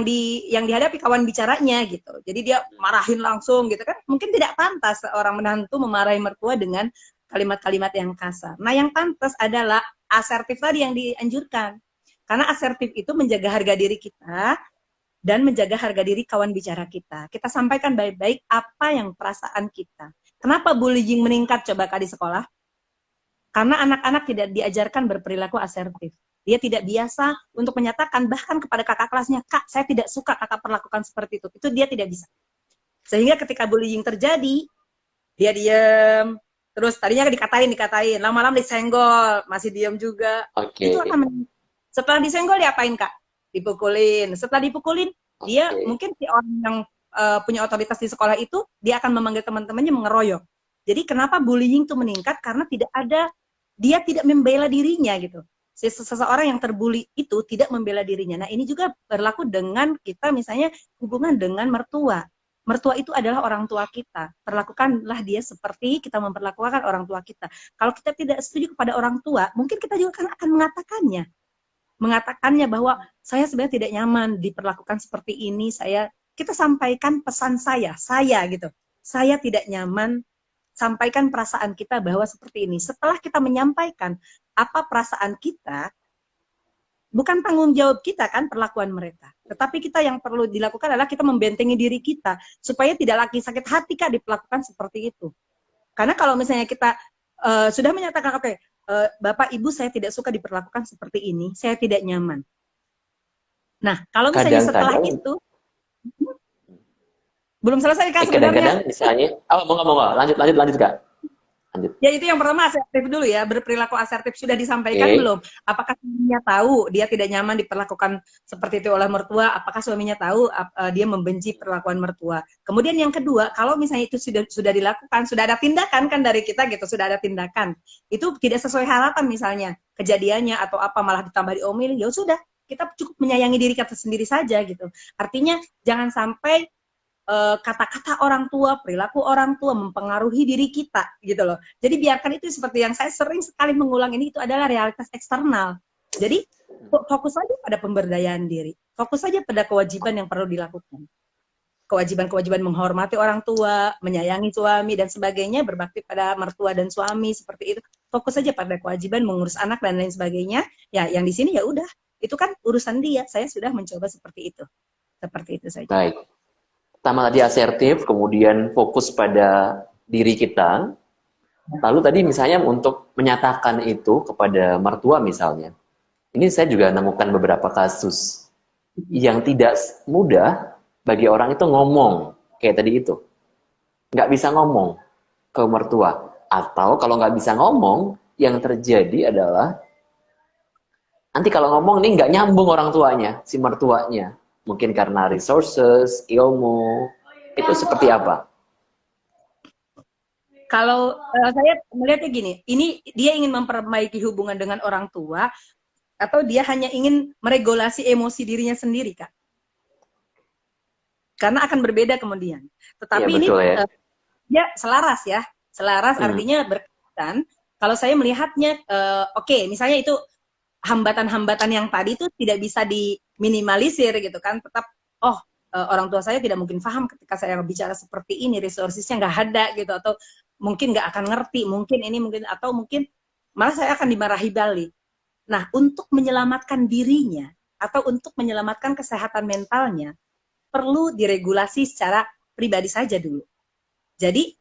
dihadapi kawan bicaranya gitu. Jadi dia marahin langsung gitu kan. Mungkin tidak pantas seorang menantu memarahi mertua dengan kalimat-kalimat yang kasar. Nah, yang pantas adalah asertif tadi yang dianjurkan. Karena asertif itu menjaga harga diri kita dan menjaga harga diri kawan bicara kita. Kita sampaikan baik-baik apa yang perasaan kita. Kenapa bullying meningkat coba Kak di sekolah? Karena anak-anak tidak diajarkan berperilaku asertif. Dia tidak biasa untuk menyatakan bahkan kepada kakak kelasnya, Kak, saya tidak suka kakak perlakukan seperti itu. Itu dia tidak bisa. Sehingga ketika bullying terjadi, dia diam, terus tadinya dikatain, lama-lama disenggol, masih diam juga. Itu Oke. akan setelah disenggol diapain Kak? Dipukulin. Setelah dipukulin, dia Oke. mungkin si orang yang punya otoritas di sekolah itu dia akan memanggil teman-temannya mengeroyok. Jadi kenapa bullying itu meningkat? Karena dia tidak membela dirinya gitu. Seseorang yang terbuli itu tidak membela dirinya. Nah ini juga berlaku dengan kita misalnya hubungan dengan mertua. Mertua itu adalah orang tua kita. Perlakukanlah dia seperti kita memperlakukan orang tua kita. Kalau kita tidak setuju kepada orang tua, mungkin kita juga akan mengatakannya bahwa saya sebenarnya tidak nyaman diperlakukan seperti ini. Kita sampaikan pesan saya gitu. Saya tidak nyaman, sampaikan perasaan kita bahwa seperti ini. Setelah kita menyampaikan apa perasaan kita, bukan tanggung jawab kita kan perlakuan mereka. Tetapi kita yang perlu dilakukan adalah kita membentengi diri kita supaya tidak lagi sakit hati Kak diperlakukan seperti itu. Karena kalau misalnya kita sudah menyatakan oke, Bapak Ibu saya tidak suka diperlakukan seperti ini, saya tidak nyaman. Nah, kalau misalnya setelah Kadang-kadang, itu, belum selesai Kak kadang-kadang sebenarnya. misalnya, oh mau, lanjut, lanjut Kak, lanjut. Ya itu yang pertama asertif dulu ya, berperilaku asertif sudah disampaikan Oke. belum? Apakah suaminya tahu dia tidak nyaman diperlakukan seperti itu oleh mertua? Apakah suaminya tahu dia membenci perlakuan mertua? Kemudian yang kedua, kalau misalnya itu sudah dilakukan, sudah ada tindakan kan dari kita gitu, sudah ada tindakan. Itu tidak sesuai harapan misalnya, kejadiannya atau apa malah ditambah diomelin, ya sudah, kita cukup menyayangi diri kita sendiri saja gitu. Artinya jangan sampai kata-kata orang tua, perilaku orang tua mempengaruhi diri kita gitu loh. Jadi biarkan itu seperti yang saya sering sekali mengulang ini, itu adalah realitas eksternal. Jadi fokus saja pada pemberdayaan diri, fokus saja pada kewajiban yang perlu dilakukan. Kewajiban-kewajiban menghormati orang tua, menyayangi suami dan sebagainya, berbakti pada mertua dan suami seperti itu. Fokus saja pada kewajiban mengurus anak dan lain sebagainya. Ya, yang di sini ya udah, itu kan urusan dia. Saya sudah mencoba seperti itu. Seperti itu saja. Baik. Pertama tadi asertif, kemudian fokus pada diri kita. Lalu tadi misalnya untuk menyatakan itu kepada mertua misalnya. Ini saya juga menemukan beberapa kasus yang tidak mudah bagi orang itu ngomong. Kayak tadi itu. Nggak bisa ngomong ke mertua. Atau kalau nggak bisa ngomong, yang terjadi adalah nanti kalau ngomong nih nggak nyambung orang tuanya, si mertuanya. Mungkin karena resources, ilmu, itu seperti apa? Kalau saya melihatnya gini, ini dia ingin memperbaiki hubungan dengan orang tua atau dia hanya ingin meregulasi emosi dirinya sendiri, Kak? Karena akan berbeda kemudian. Iya Tetapi ini betul ya. dia selaras ya, selaras Hmm. artinya berkaitan. Kalau saya melihatnya, oke, misalnya itu hambatan-hambatan yang tadi itu tidak bisa diminimalisir gitu kan, tetap oh orang tua saya tidak mungkin paham ketika saya bicara seperti ini, resourcesnya nggak ada gitu, atau mungkin nggak akan ngerti, mungkin ini mungkin, atau mungkin malah saya akan dimarahi balik. Nah, untuk menyelamatkan dirinya atau untuk menyelamatkan kesehatan mentalnya perlu diregulasi secara pribadi saja dulu. Jadi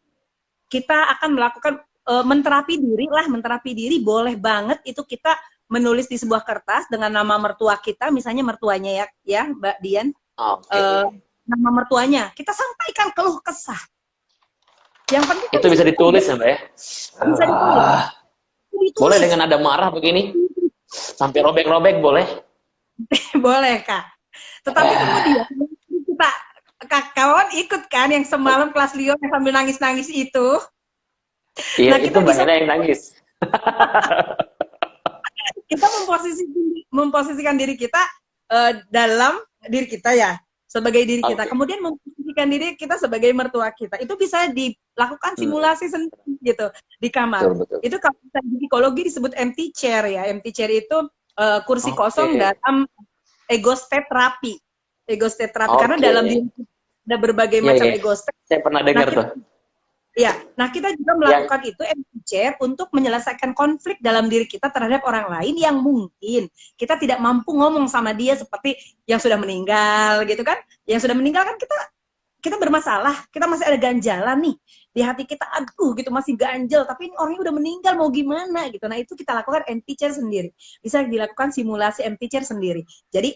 kita akan melakukan menterapi diri boleh banget itu kita menulis di sebuah kertas dengan nama mertua kita, misalnya mertuanya ya Mbak Dian, Oke. nama mertuanya kita sampaikan keluh kesah. Yang penting Itu bisa ditulis ya Mbak ya? bisa ditulis. Boleh Ditulis. dengan ada marah begini? Sampai robek-robek boleh? Boleh Kak. Tetapi kemudian kita kawan ikut kan yang semalam kelas Leo yang sambil nangis-nangis itu. Iya, Nah, itu kita Mbak bisa Hena yang nangis. kita memposisikan diri kita dalam diri kita ya, sebagai diri kita. Oke. Kemudian memposisikan diri kita sebagai mertua kita. Itu bisa dilakukan simulasi sendiri gitu di kamar. Betul, betul. Itu kalau di psikologi disebut empty chair ya. Empty chair itu kursi kosong Oke. dalam ego state terapi. Ego state terapi karena Oke. dalam diri kita ada berbagai Iya, macam iya. ego state. Saya pernah Nah, dengar tuh. ya, nah kita juga Yang melakukan itu empty chair untuk menyelesaikan konflik dalam diri kita terhadap orang lain yang mungkin kita tidak mampu ngomong sama dia, seperti yang sudah meninggal gitu kan. Yang sudah meninggal kan kita bermasalah, kita masih ada ganjalan nih di hati kita, aduh gitu masih ganjel, tapi ini orangnya udah meninggal mau gimana gitu. Nah, itu kita lakukan empty chair sendiri. Bisa dilakukan simulasi empty chair sendiri. Jadi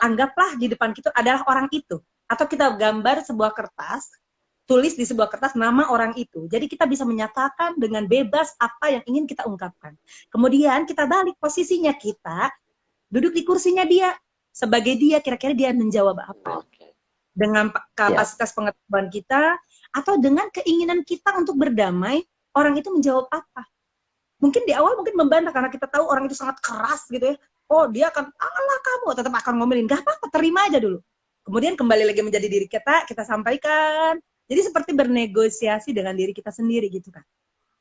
anggaplah di depan kita adalah orang itu, atau kita gambar sebuah kertas, tulis di sebuah kertas nama orang itu. Jadi kita bisa menyatakan dengan bebas apa yang ingin kita ungkapkan. Kemudian kita balik posisinya, kita duduk di kursinya dia. Sebagai dia, kira-kira dia menjawab apa? Oke. Dengan kapasitas pengetahuan kita, atau dengan keinginan kita untuk berdamai, orang itu menjawab apa? Mungkin di awal mungkin membantah karena kita tahu orang itu sangat keras gitu ya. Oh, dia akan, alah kamu, tetap akan ngomelin. Gak apa-apa, terima aja dulu. Kemudian kembali lagi menjadi diri kita sampaikan. Jadi seperti bernegosiasi dengan diri kita sendiri gitu kan.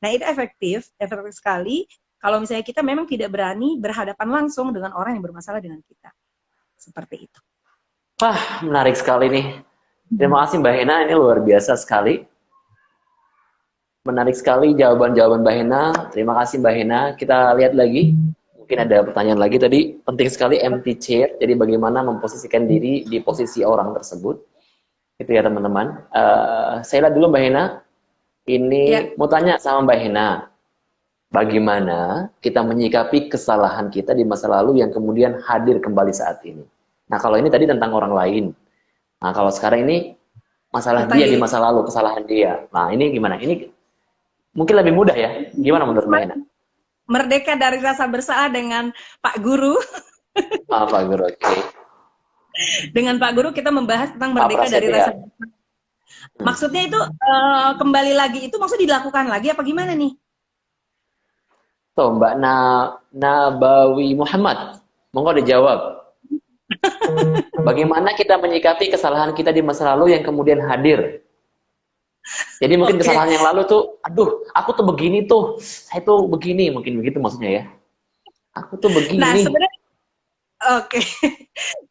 Nah, itu efektif sekali kalau misalnya kita memang tidak berani berhadapan langsung dengan orang yang bermasalah dengan kita. Seperti itu. Wah, menarik sekali nih. Terima kasih Mbak Hena, ini luar biasa sekali. Menarik sekali jawaban-jawaban Mbak Hena. Terima kasih Mbak Hena. Kita lihat lagi. Mungkin ada pertanyaan lagi tadi. Penting sekali empty chair. Jadi bagaimana memposisikan diri di posisi orang tersebut. Itu ya teman-teman. Saya lihat dulu Mbak Hena. Ini mau tanya sama Mbak Hena. Bagaimana kita menyikapi kesalahan kita di masa lalu yang kemudian hadir kembali saat ini? Nah, kalau ini tadi tentang orang lain. Nah, kalau sekarang ini masalah Tentang dia di diri. masa lalu, kesalahan dia. Nah, ini gimana? Ini mungkin lebih mudah ya. Gimana menurut Mbak Hena? Merdeka dari rasa bersalah dengan Pak Guru. Maaf, Pak Guru. Oke. Dengan Pak Guru kita membahas tentang Pak merdeka dari Prasetya. rasa bersalah. Maksudnya itu kembali lagi itu maksud dilakukan lagi apa gimana nih? Tuh, Mbak Nabawi Muhammad. Monggo dijawab. Bagaimana kita menyikapi kesalahan kita di masa lalu yang kemudian hadir? Jadi mungkin Oke. kesalahan yang lalu tuh, aduh, aku tuh begini tuh, saya tuh begini, mungkin begitu maksudnya ya. Aku tuh Nah, begini. sebenarnya oke.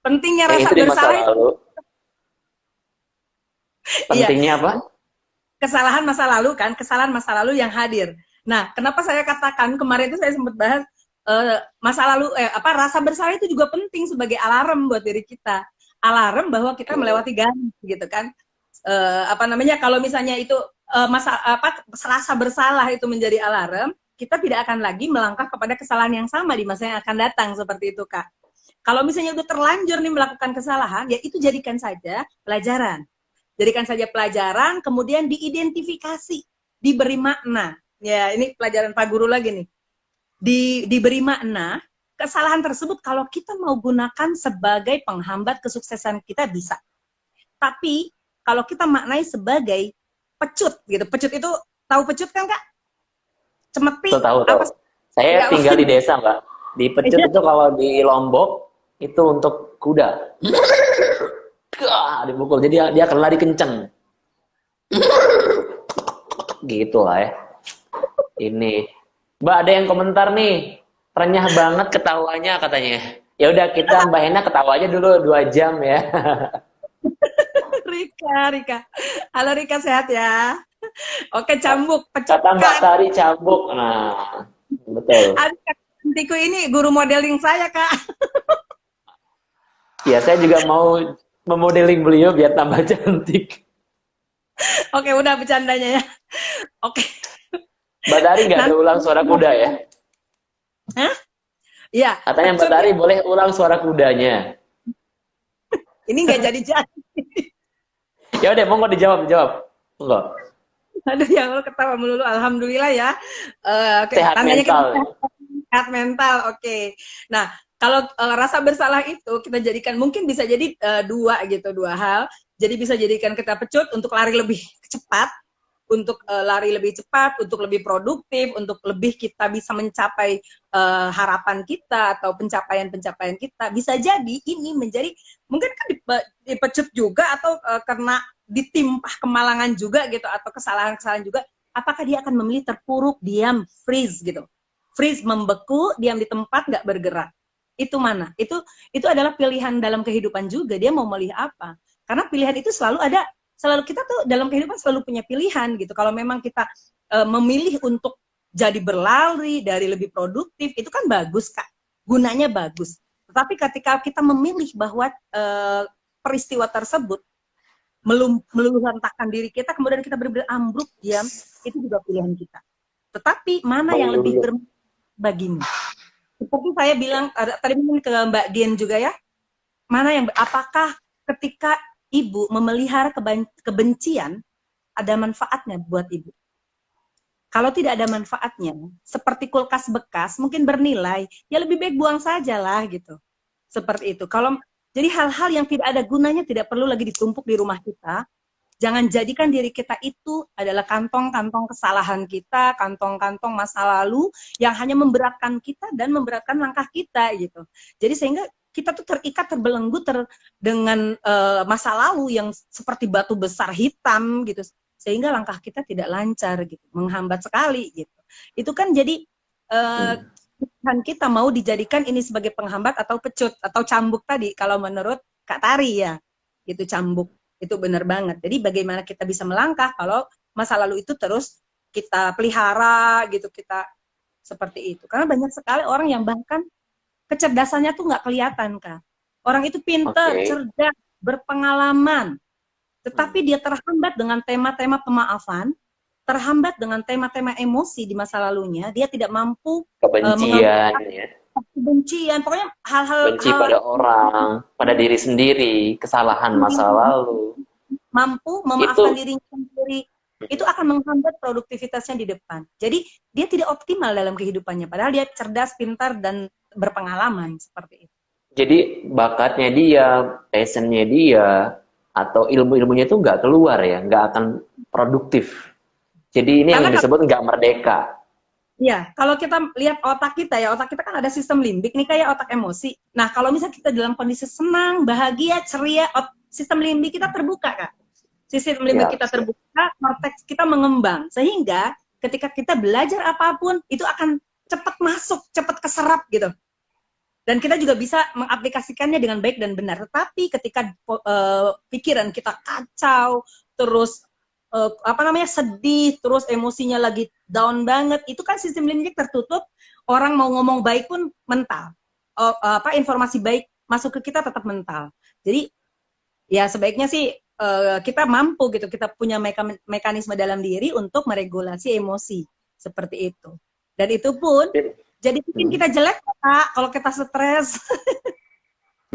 Pentingnya Yang rasa itu di masa bersalah itu lalu. iya, Pentingnya apa? kesalahan masa lalu kan, kesalahan masa lalu yang hadir. Nah, kenapa saya katakan kemarin itu saya sempat bahas masa lalu apa rasa bersalah itu juga penting sebagai alarm buat diri kita. Alarm bahwa kita Oke. melewati garis gitu kan. Apa namanya kalau misalnya itu masa apa rasa bersalah itu menjadi alarm, kita tidak akan lagi melangkah kepada kesalahan yang sama di masa yang akan datang seperti itu, Kak. Kalau misalnya udah terlanjur nih melakukan kesalahan, ya itu jadikan saja pelajaran. Jadikan saja pelajaran, kemudian diidentifikasi, diberi makna. Ya, ini pelajaran Pak Guru lagi nih. Diberi makna, kesalahan tersebut kalau kita mau gunakan sebagai penghambat kesuksesan kita bisa. Tapi kalau kita maknai sebagai pecut gitu. Pecut itu tahu pecut kan Kak? Tuh, Cemeti tahu, tahu. apa? Saya Ya, tinggal di desa, Mbak. Di Pecut itu kalau di Lombok, itu untuk kuda. Dipukul. Jadi dia akan lari kenceng. Gitu lah ya. Ini. Mbak, ada yang komentar nih. Renyah banget ketawanya katanya. Ya udah kita Mbak Hena ketawa aja dulu 2 jam ya. Rika. Halo Rika, sehat ya? Oke, cambuk, Kata Mbak pecutkan. Tari cabuk. Nah, betul. Aduh, Kantiku ini guru modeling saya, Kak. Ya, saya juga mau memodeling beliau biar tambah cantik. Oke, udah bercandanya ya. Oke, Mbak Tari nggak ada nanti ulang suara kuda ya? Hah? Iya, Katanya Mbak pecut Tari ya. boleh ulang suara kudanya. Ini nggak jadi. Ya udah, monggo dijawab. Monggo. Aduh, ya Allah ketawa melulu. Alhamdulillah ya. Oke, Sehat tandanya kita mental. sehat mental. Oke. Nah, kalau rasa bersalah itu kita jadikan mungkin bisa jadi dua hal. Jadi bisa jadikan kita pecut untuk lari lebih cepat, untuk lari lebih cepat, untuk lebih produktif, untuk lebih kita bisa mencapai harapan kita atau pencapaian-pencapaian kita. Bisa jadi ini menjadi mungkin kan dipecut juga atau karena ditimpah kemalangan juga gitu atau kesalahan-kesalahan juga. Apakah dia akan memilih terpuruk, diam, freeze gitu? Freeze, membeku, diam di tempat, nggak bergerak. Itu mana? Itu adalah pilihan dalam kehidupan juga. Dia mau memilih apa? Karena pilihan itu selalu ada, selalu kita tuh dalam kehidupan selalu punya pilihan gitu. Kalau memang kita memilih untuk jadi berlari dari lebih produktif, itu kan bagus Kak. Gunanya bagus. Tetapi ketika kita memilih bahwa peristiwa tersebut meluluhlantakkan diri kita, kemudian kita benar-benar ambruk, diam, itu juga pilihan kita. Tetapi mana yang lebih Melulu. bermanfaat bagimu? Seperti saya bilang tadi mungkin ke Mbak Dian juga ya, mana yang apakah ketika ibu memelihara kebencian ada manfaatnya buat ibu? Kalau tidak ada manfaatnya, seperti kulkas bekas mungkin bernilai, ya lebih baik buang saja lah gitu. Seperti itu. Kalau jadi hal-hal yang tidak ada gunanya tidak perlu lagi ditumpuk di rumah kita. Jangan jadikan diri kita itu adalah kantong-kantong kesalahan kita, kantong-kantong masa lalu yang hanya memberatkan kita dan memberatkan langkah kita gitu. Jadi sehingga kita tuh terikat, terbelenggu dengan masa lalu yang seperti batu besar hitam gitu. Sehingga langkah kita tidak lancar gitu, menghambat sekali gitu. Itu kan jadi pilihan kita mau dijadikan ini sebagai penghambat atau pecut atau cambuk tadi kalau menurut Kak Tari ya. Gitu cambuk. Itu benar banget. Jadi bagaimana kita bisa melangkah kalau masa lalu itu terus kita pelihara gitu, kita seperti itu. Karena banyak sekali orang yang bahkan kecerdasannya tuh nggak kelihatan, Kak. Orang itu pinter, Oke. cerdas, berpengalaman, tetapi dia terhambat dengan tema-tema pemaafan, terhambat dengan tema-tema emosi di masa lalunya, dia tidak mampu mengambil Kebencian ya. kebencian, pokoknya hal-hal Benci pada orang, pada diri sendiri, kesalahan masa lalu. mampu memaafkan Itu dirinya sendiri, itu akan menghambat produktivitasnya di depan. Jadi dia tidak optimal dalam kehidupannya, padahal dia cerdas, pintar, dan berpengalaman seperti itu. jadi bakatnya dia, passionnya dia, atau ilmu-ilmunya itu nggak keluar ya, nggak akan produktif. Jadi ini yang Karena disebut nggak merdeka. ya, kalau kita lihat otak kita ya, otak kita kan ada sistem limbik nih kayak otak emosi. Nah, kalau misalnya kita dalam kondisi senang, bahagia, ceria, sistem limbik kita terbuka, Kak. Sistem limbik Ya, kita terbuka, korteks kita mengembang. Sehingga ketika kita belajar apapun, itu akan cepat masuk, cepat keserap gitu. Dan kita juga bisa mengaplikasikannya dengan baik dan benar. Tetapi ketika pikiran kita kacau, terus apa namanya sedih, terus emosinya lagi down banget, itu kan sistem limbik tertutup. Orang mau ngomong baik pun mental. Informasi baik masuk ke kita tetap mental. Jadi ya sebaiknya sih kita mampu gitu, kita punya mekanisme dalam diri untuk meregulasi emosi seperti itu. Dan itu pun jadi bikin kita jelek, Kak, kalau kita stres.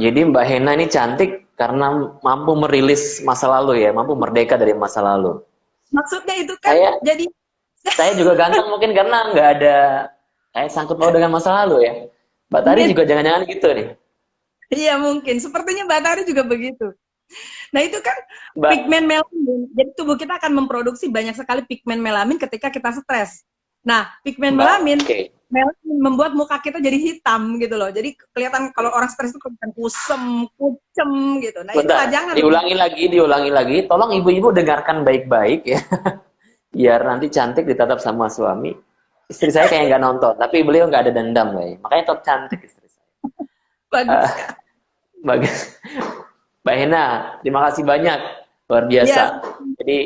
jadi Mbak Hena ini cantik karena mampu merilis masa lalu ya, mampu merdeka dari masa lalu. Maksudnya itu kan Saya jadi saya juga ganteng mungkin karena nggak ada kayak sangkut paut dengan masa lalu ya. Mbak Tari juga jangan-jangan gitu nih. iya mungkin. Sepertinya Batari juga begitu. Nah itu kan Mbak, pigmen melamin. Jadi tubuh kita akan memproduksi banyak sekali pigmen melamin ketika kita stres. Nah, pigmen melamin, oke. melamin membuat muka kita jadi hitam gitu loh. Jadi kelihatan kalau orang stres itu kelihatan kusem, kucem gitu. Nah itulah Bentar, jangan. diulangi lagi. Tolong ibu-ibu dengarkan baik-baik ya. Biar nanti cantik ditatap sama suami. Istri saya kayak nggak nonton, tapi beliau nggak ada dendam kayak. Makanya tetap cantik istri saya. Bagus. Ah, bagus. Mbak Hena, terima kasih banyak. Luar biasa. Ya, Jadi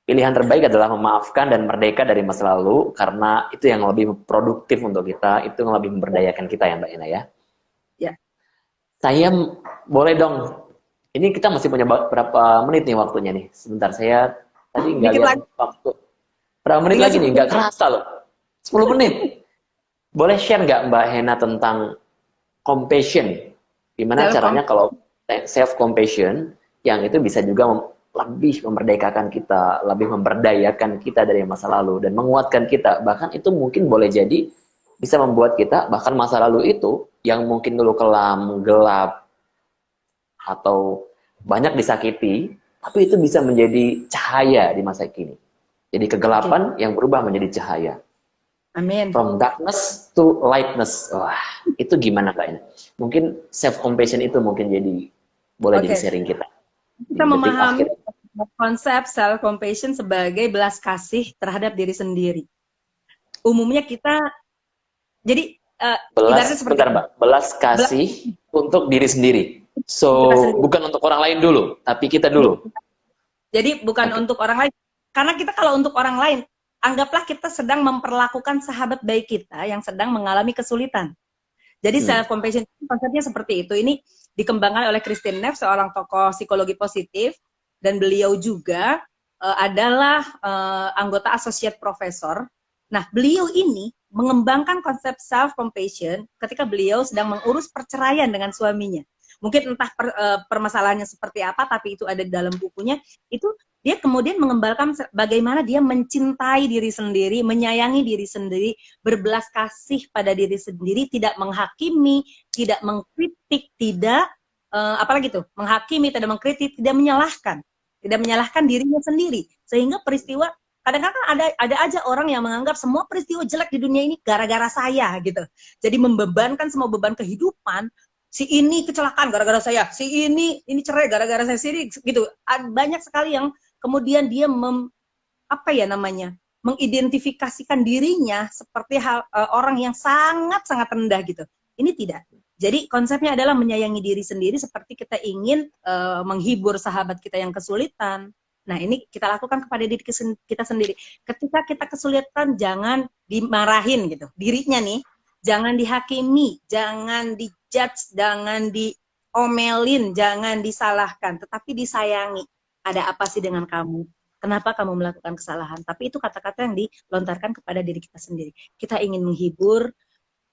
pilihan terbaik adalah memaafkan dan merdeka dari masa lalu karena itu yang lebih produktif untuk kita, itu yang lebih memberdayakan kita ya Mbak Hena ya. ya. Saya boleh dong. Ini kita masih punya berapa menit nih waktunya nih. Sebentar saya tadi nggak Dikit lihat lagi. waktu. Berapa menit Tinggal lagi nih? 10. Nggak kerasa loh. 10 menit. Boleh share nggak Mbak Hena tentang compassion? Gimana Self caranya kalau self compassion yang itu bisa juga lebih memerdekakan kita, lebih memberdayakan kita dari masa lalu dan menguatkan kita. Bahkan itu mungkin boleh jadi bisa membuat kita bahkan masa lalu itu yang mungkin dulu kelam, gelap atau banyak disakiti, tapi itu bisa menjadi cahaya di masa kini. Jadi kegelapan yang berubah menjadi cahaya. Amin. From darkness to lightness. Wah, itu gimana Kak ini? Mungkin self compassion itu mungkin boleh jadi Oke. sharing kita di Kita detik memahami akhir. konsep self compassion sebagai belas kasih terhadap diri sendiri. Umumnya kita jadi ibaratnya seperti Bentar Mbak, belas belas kasih untuk diri sendiri. So, kita sendiri. bukan untuk orang lain dulu, tapi kita Iya. dulu. Jadi bukan Oke. untuk orang lain. Karena kita kalau untuk orang lain, anggaplah kita sedang memperlakukan sahabat baik kita yang sedang mengalami kesulitan. Jadi Hmm. self compassion konsepnya seperti itu. Ini dikembangkan oleh Christine Neff, seorang tokoh psikologi positif, dan beliau juga adalah anggota associate professor. Nah, beliau ini mengembangkan konsep self compassion ketika beliau sedang mengurus perceraian dengan suaminya. Mungkin entah permasalahannya seperti apa, tapi itu ada di dalam bukunya. Itu dia kemudian mengembangkan bagaimana dia mencintai diri sendiri, menyayangi diri sendiri, berbelas kasih pada diri sendiri, tidak menghakimi, tidak mengkritik, tidak apalagi tuh, menghakimi, tidak mengkritik, tidak menyalahkan dirinya sendiri. Sehingga peristiwa kadang-kadang ada aja orang yang menganggap semua peristiwa jelek di dunia ini gara-gara saya gitu. Jadi membebankan semua beban kehidupan, si ini kecelakaan gara-gara saya, si ini cerai gara-gara saya sendiri gitu. Banyak sekali yang kemudian dia apa ya namanya, mengidentifikasikan dirinya seperti orang yang sangat-sangat rendah gitu. Ini tidak. Jadi konsepnya adalah menyayangi diri sendiri seperti kita ingin menghibur sahabat kita yang kesulitan. Nah ini kita lakukan kepada diri kita sendiri. Ketika kita kesulitan jangan dimarahin gitu. Dirinya nih, jangan dihakimi, jangan dijudge, jangan diomelin, jangan disalahkan. Tetapi disayangi. Ada apa sih dengan kamu? Kenapa kamu melakukan kesalahan? Tapi itu kata-kata yang dilontarkan kepada diri kita sendiri. Kita ingin menghibur,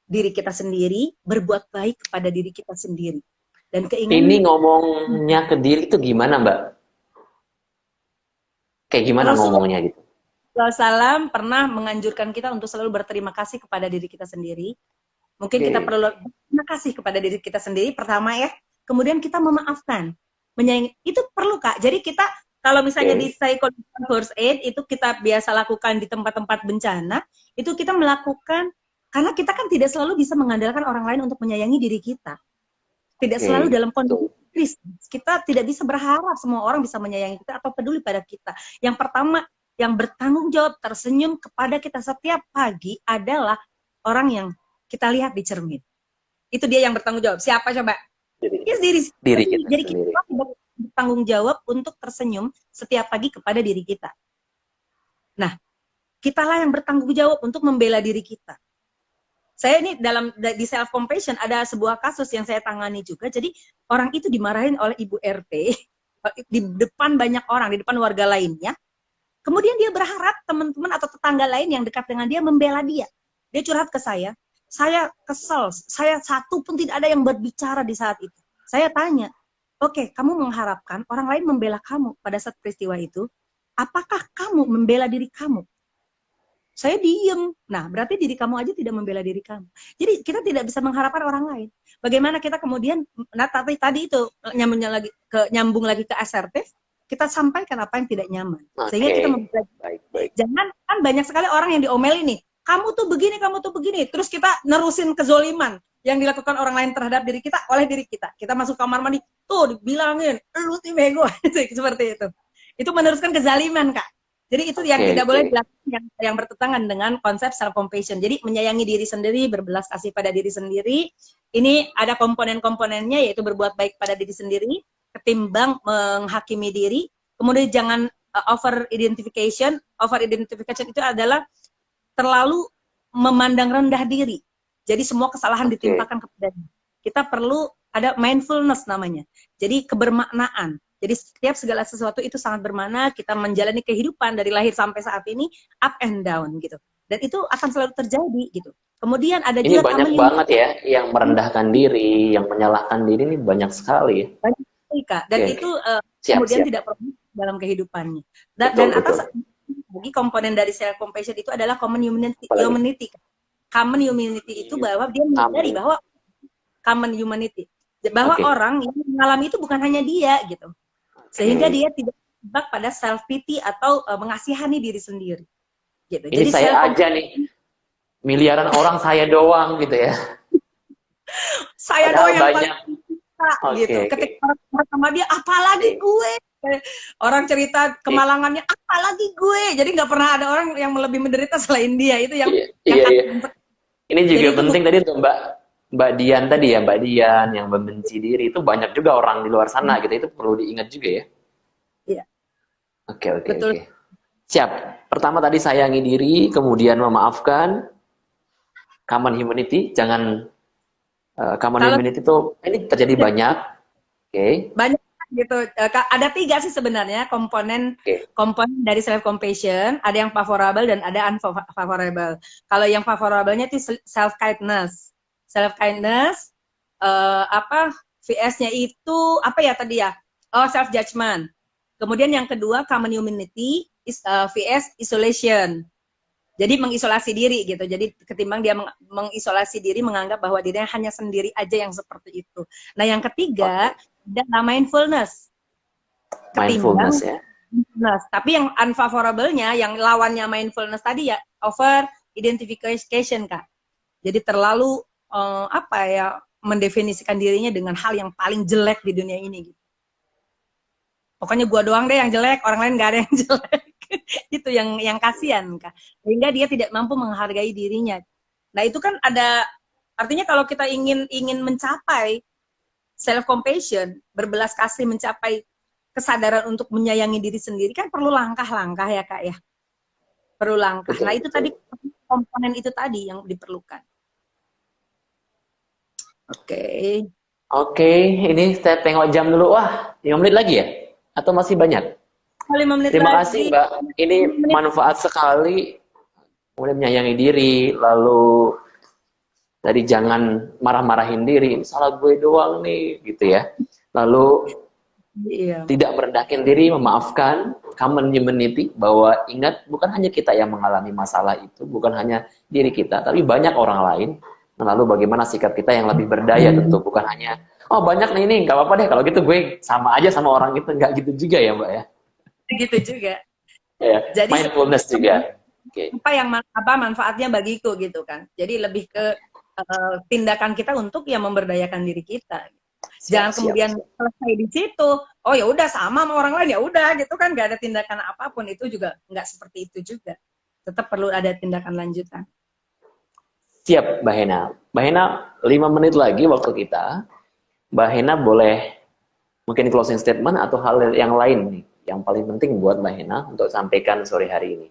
diri kita sendiri, berbuat baik kepada diri kita sendiri. Dan Ini ngomongnya ke diri itu gimana, Mbak? Kayak gimana Rasulullah ngomongnya gitu? SAW pernah menganjurkan kita untuk selalu berterima kasih kepada diri kita sendiri. Mungkin kita Oke. perlu berterima kasih kepada diri kita sendiri, pertama ya. Kemudian kita memaafkan, menyayangi. Itu perlu, Kak. Jadi kita, kalau misalnya di Oke. psychological first aid, itu kita biasa lakukan di tempat-tempat bencana, itu kita melakukan, karena kita kan tidak selalu bisa mengandalkan orang lain untuk menyayangi diri kita. Tidak selalu Oke. dalam kondisi Tuh. krisis. Kita tidak bisa berharap semua orang bisa menyayangi kita atau peduli pada kita. Yang pertama, yang bertanggung jawab tersenyum kepada kita setiap pagi adalah orang yang kita lihat di cermin. Itu dia yang bertanggung jawab. Siapa coba? Diri, Ya diri diri sendiri. kita Jadi kita sendiri. bertanggung jawab untuk tersenyum setiap pagi kepada diri kita. Nah, kitalah yang bertanggung jawab untuk membela diri kita. Saya ini di self compassion ada sebuah kasus yang saya tangani juga. Jadi orang itu dimarahin oleh ibu RT di depan banyak orang, di depan warga lainnya. Kemudian dia berharap teman-teman atau tetangga lain yang dekat dengan dia membela dia. Dia curhat ke saya kesel, saya satu pun tidak ada yang berbicara di saat itu. Saya tanya, oke, kamu mengharapkan orang lain membela kamu pada saat peristiwa itu, apakah kamu membela diri kamu? Saya diem. Nah, berarti diri kamu aja tidak membela diri kamu. Jadi kita tidak bisa mengharapkan orang lain. Bagaimana kita kemudian, nah tapi tadi itu nyambung lagi ke asertif, kita sampaikan apa yang tidak nyaman. Sehingga kita Baik. jangan, kan banyak sekali orang yang diomeli nih, kamu tuh begini, terus kita nerusin kezoliman yang dilakukan orang lain terhadap diri kita oleh diri kita. Kita masuk kamar mandi, tuh dibilangin, lu tuh bego, seperti itu. Itu meneruskan kezaliman, Kak. Jadi itu yang tidak boleh dilakukan, yang bertentangan dengan konsep self compassion. Jadi menyayangi diri sendiri, berbelas kasih pada diri sendiri. Ini ada komponen-komponennya, yaitu berbuat baik pada diri sendiri, ketimbang menghakimi diri. Kemudian jangan over identification. Over identification itu adalah terlalu memandang rendah diri. Jadi semua kesalahan ditimpakan kepada diri. Kita perlu ada mindfulness namanya. Jadi kebermaknaan. Jadi setiap segala sesuatu itu sangat bermakna, kita menjalani kehidupan dari lahir sampai saat ini up and down gitu. Dan itu akan selalu terjadi gitu. Kemudian ada ini juga banyak banget ya yang merendahkan diri, yang menyalahkan diri ini banyak sekali ya. Banyak sekali, Kak. Dan itu kemudian tidak perlu dalam kehidupannya. Dan atas bagi komponen dari self compassion itu adalah common humanity. Common humanity itu bahwa dia menyadari bahwa common humanity, bahwa orang yang mengalami itu bukan hanya dia gitu. Sehingga dia tidak terjebak pada self pity atau mengasihani diri sendiri. Gitu. Ini jadi saya aja nih, miliaran orang saya doang gitu ya. Saya doang yang paling bisa gitu. Ketika orang sama dia, apalagi gue. Orang cerita kemalangannya, apalagi gue. Jadi nggak pernah ada orang yang lebih menderita selain dia. Itu yang Ini juga penting tadi untuk Mbak Dian tadi ya, Mbak Dian yang membenci diri itu banyak juga orang di luar sana gitu, itu perlu diingat juga ya. Iya. Oke. Siap. Pertama tadi sayangi diri, kemudian memaafkan. Common humanity, jangan common humanity itu ini terjadi banyak. Banyak gitu. Ada 3 sih sebenarnya komponen dari self compassion, ada yang favorable dan ada unfavorable. Kalau yang favorable-nya itu self kindness. Self kindness VS-nya itu apa ya tadi ya? Self judgment. Kemudian yang kedua common humanity VS isolation. Jadi mengisolasi diri gitu. Jadi ketimbang dia mengisolasi diri, menganggap bahwa dirinya hanya sendiri aja yang seperti itu. Nah yang ketiga adalah mindfulness. Mindfulness ya. Tapi yang unfavorable-nya, yang lawannya mindfulness tadi ya over identification, Kak. Jadi terlalu mendefinisikan dirinya dengan hal yang paling jelek di dunia ini gitu. Pokoknya gua doang deh yang jelek, orang lain gak ada yang jelek. Itu yang kasihan, Kak. Sehingga dia tidak mampu menghargai dirinya. Nah, itu kan ada artinya kalau kita ingin mencapai self compassion, berbelas kasih, mencapai kesadaran untuk menyayangi diri sendiri kan perlu langkah-langkah ya, Kak ya. Perlu langkah. Nah, itu tadi komponen itu tadi yang diperlukan. Oke, ini saya tengok jam dulu. Wah, 5 menit lagi ya? Atau masih banyak? 5 menit Terima lagi. kasih, Mbak. Ini manfaat sekali. Kemudian menyayangi diri, lalu Tadi jangan marah-marahin diri, salah gue doang nih, gitu ya. Lalu Iya. tidak merendahkan diri, memaafkan, common humanity, bahwa ingat bukan hanya kita yang mengalami masalah itu, bukan hanya diri kita, tapi banyak orang lain. Lalu bagaimana sikap kita yang lebih berdaya tentu, bukan hanya, oh banyak nih ini, nggak apa-apa deh, kalau gitu gue sama aja sama orang itu, nggak gitu juga ya Mbak ya. Gitu juga. Ya, Jadi mindfulness juga. Oke. apa yang apa manfaatnya bagiku gitu kan. Jadi lebih ke tindakan kita untuk yang memberdayakan diri kita. Siap, Jangan siap, kemudian siap. selesai di situ. Oh ya udah sama orang lain ya udah gitu kan, nggak ada tindakan apapun, itu juga nggak seperti itu juga. Tetap perlu ada tindakan lanjutan. Siap, Mbak Hena. Mbak Hena, 5 menit lagi waktu kita. Mbak Hena boleh mungkin closing statement atau hal yang lain nih, yang paling penting buat Mbak Hena untuk sampaikan sore hari ini.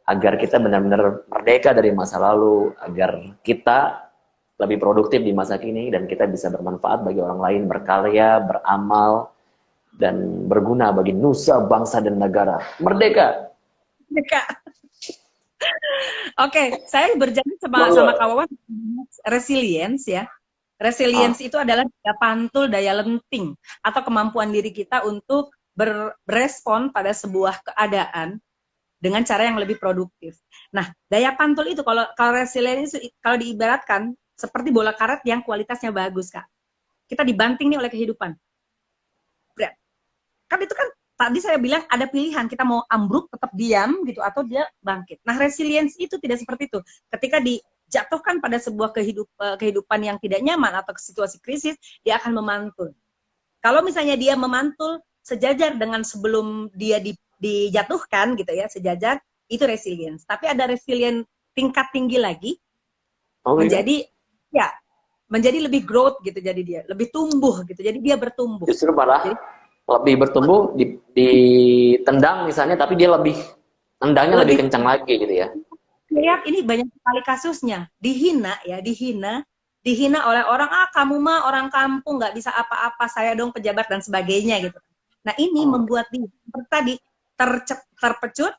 Agar kita benar-benar merdeka dari masa lalu, agar kita lebih produktif di masa kini, dan kita bisa bermanfaat bagi orang lain, berkarya, beramal, dan berguna bagi nusa, bangsa, dan negara. Merdeka! Kak. Oke, saya berjanji sama Monggo. kawan resilience ya. Resilience itu adalah daya pantul, daya lenting atau kemampuan diri kita untuk berespon pada sebuah keadaan dengan cara yang lebih produktif. Nah, daya pantul itu kalau resilience kalau diibaratkan seperti bola karet yang kualitasnya bagus, Kak. Kita dibanting nih oleh kehidupan. Kan itu kan tadi saya bilang ada pilihan, kita mau ambruk tetap diam gitu atau dia bangkit. Nah, resilience itu tidak seperti itu. Ketika dijatuhkan pada sebuah kehidupan yang tidak nyaman atau situasi krisis, dia akan memantul. Kalau misalnya dia memantul sejajar dengan sebelum dia dijatuhkan gitu ya, sejajar, itu resilience. Tapi ada resilience tingkat tinggi lagi, Oh iya? menjadi ya menjadi lebih growth gitu, jadi dia lebih tumbuh gitu, jadi dia bertumbuh. Justru malah Jadi, lebih bertumbuh, ditendang misalnya, tapi dia lebih tendangnya lebih lebih kencang lagi gitu ya. lihat ini banyak sekali kasusnya, dihina ya, dihina oleh orang, kamu mah orang kampung nggak bisa apa-apa, saya dong pejabat dan sebagainya gitu. Nah ini Oh, membuat dia seperti tadi terpecut,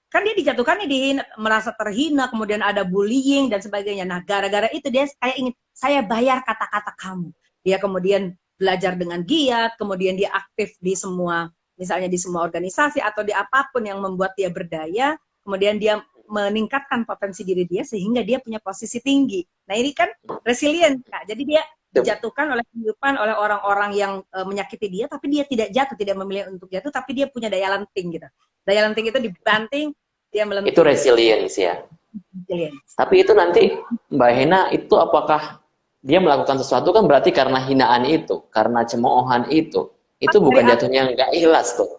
kan dia dijatuhkan nih, dihina, merasa terhina, kemudian ada bullying dan sebagainya. Nah gara-gara itu dia kayak ingin, saya bayar kata-kata kamu. Dia kemudian belajar dengan giat, kemudian dia aktif di semua, misalnya di semua organisasi atau di apapun yang membuat dia berdaya, kemudian dia meningkatkan potensi diri dia sehingga dia punya posisi tinggi. Nah ini kan resilient, Kak. Jadi dia dijatuhkan oleh kehidupan, oleh orang-orang yang menyakiti dia, tapi dia tidak jatuh, tidak memilih untuk jatuh, tapi dia punya daya lenting gitu. Daya lenting itu dibanting, dia melenting. itu resilience ya. Resilience. Tapi itu nanti Mbak Hena, itu apakah dia melakukan sesuatu kan berarti karena hinaan itu, karena cemoohan itu bukan jatuhnya nggak ikhlas tuh.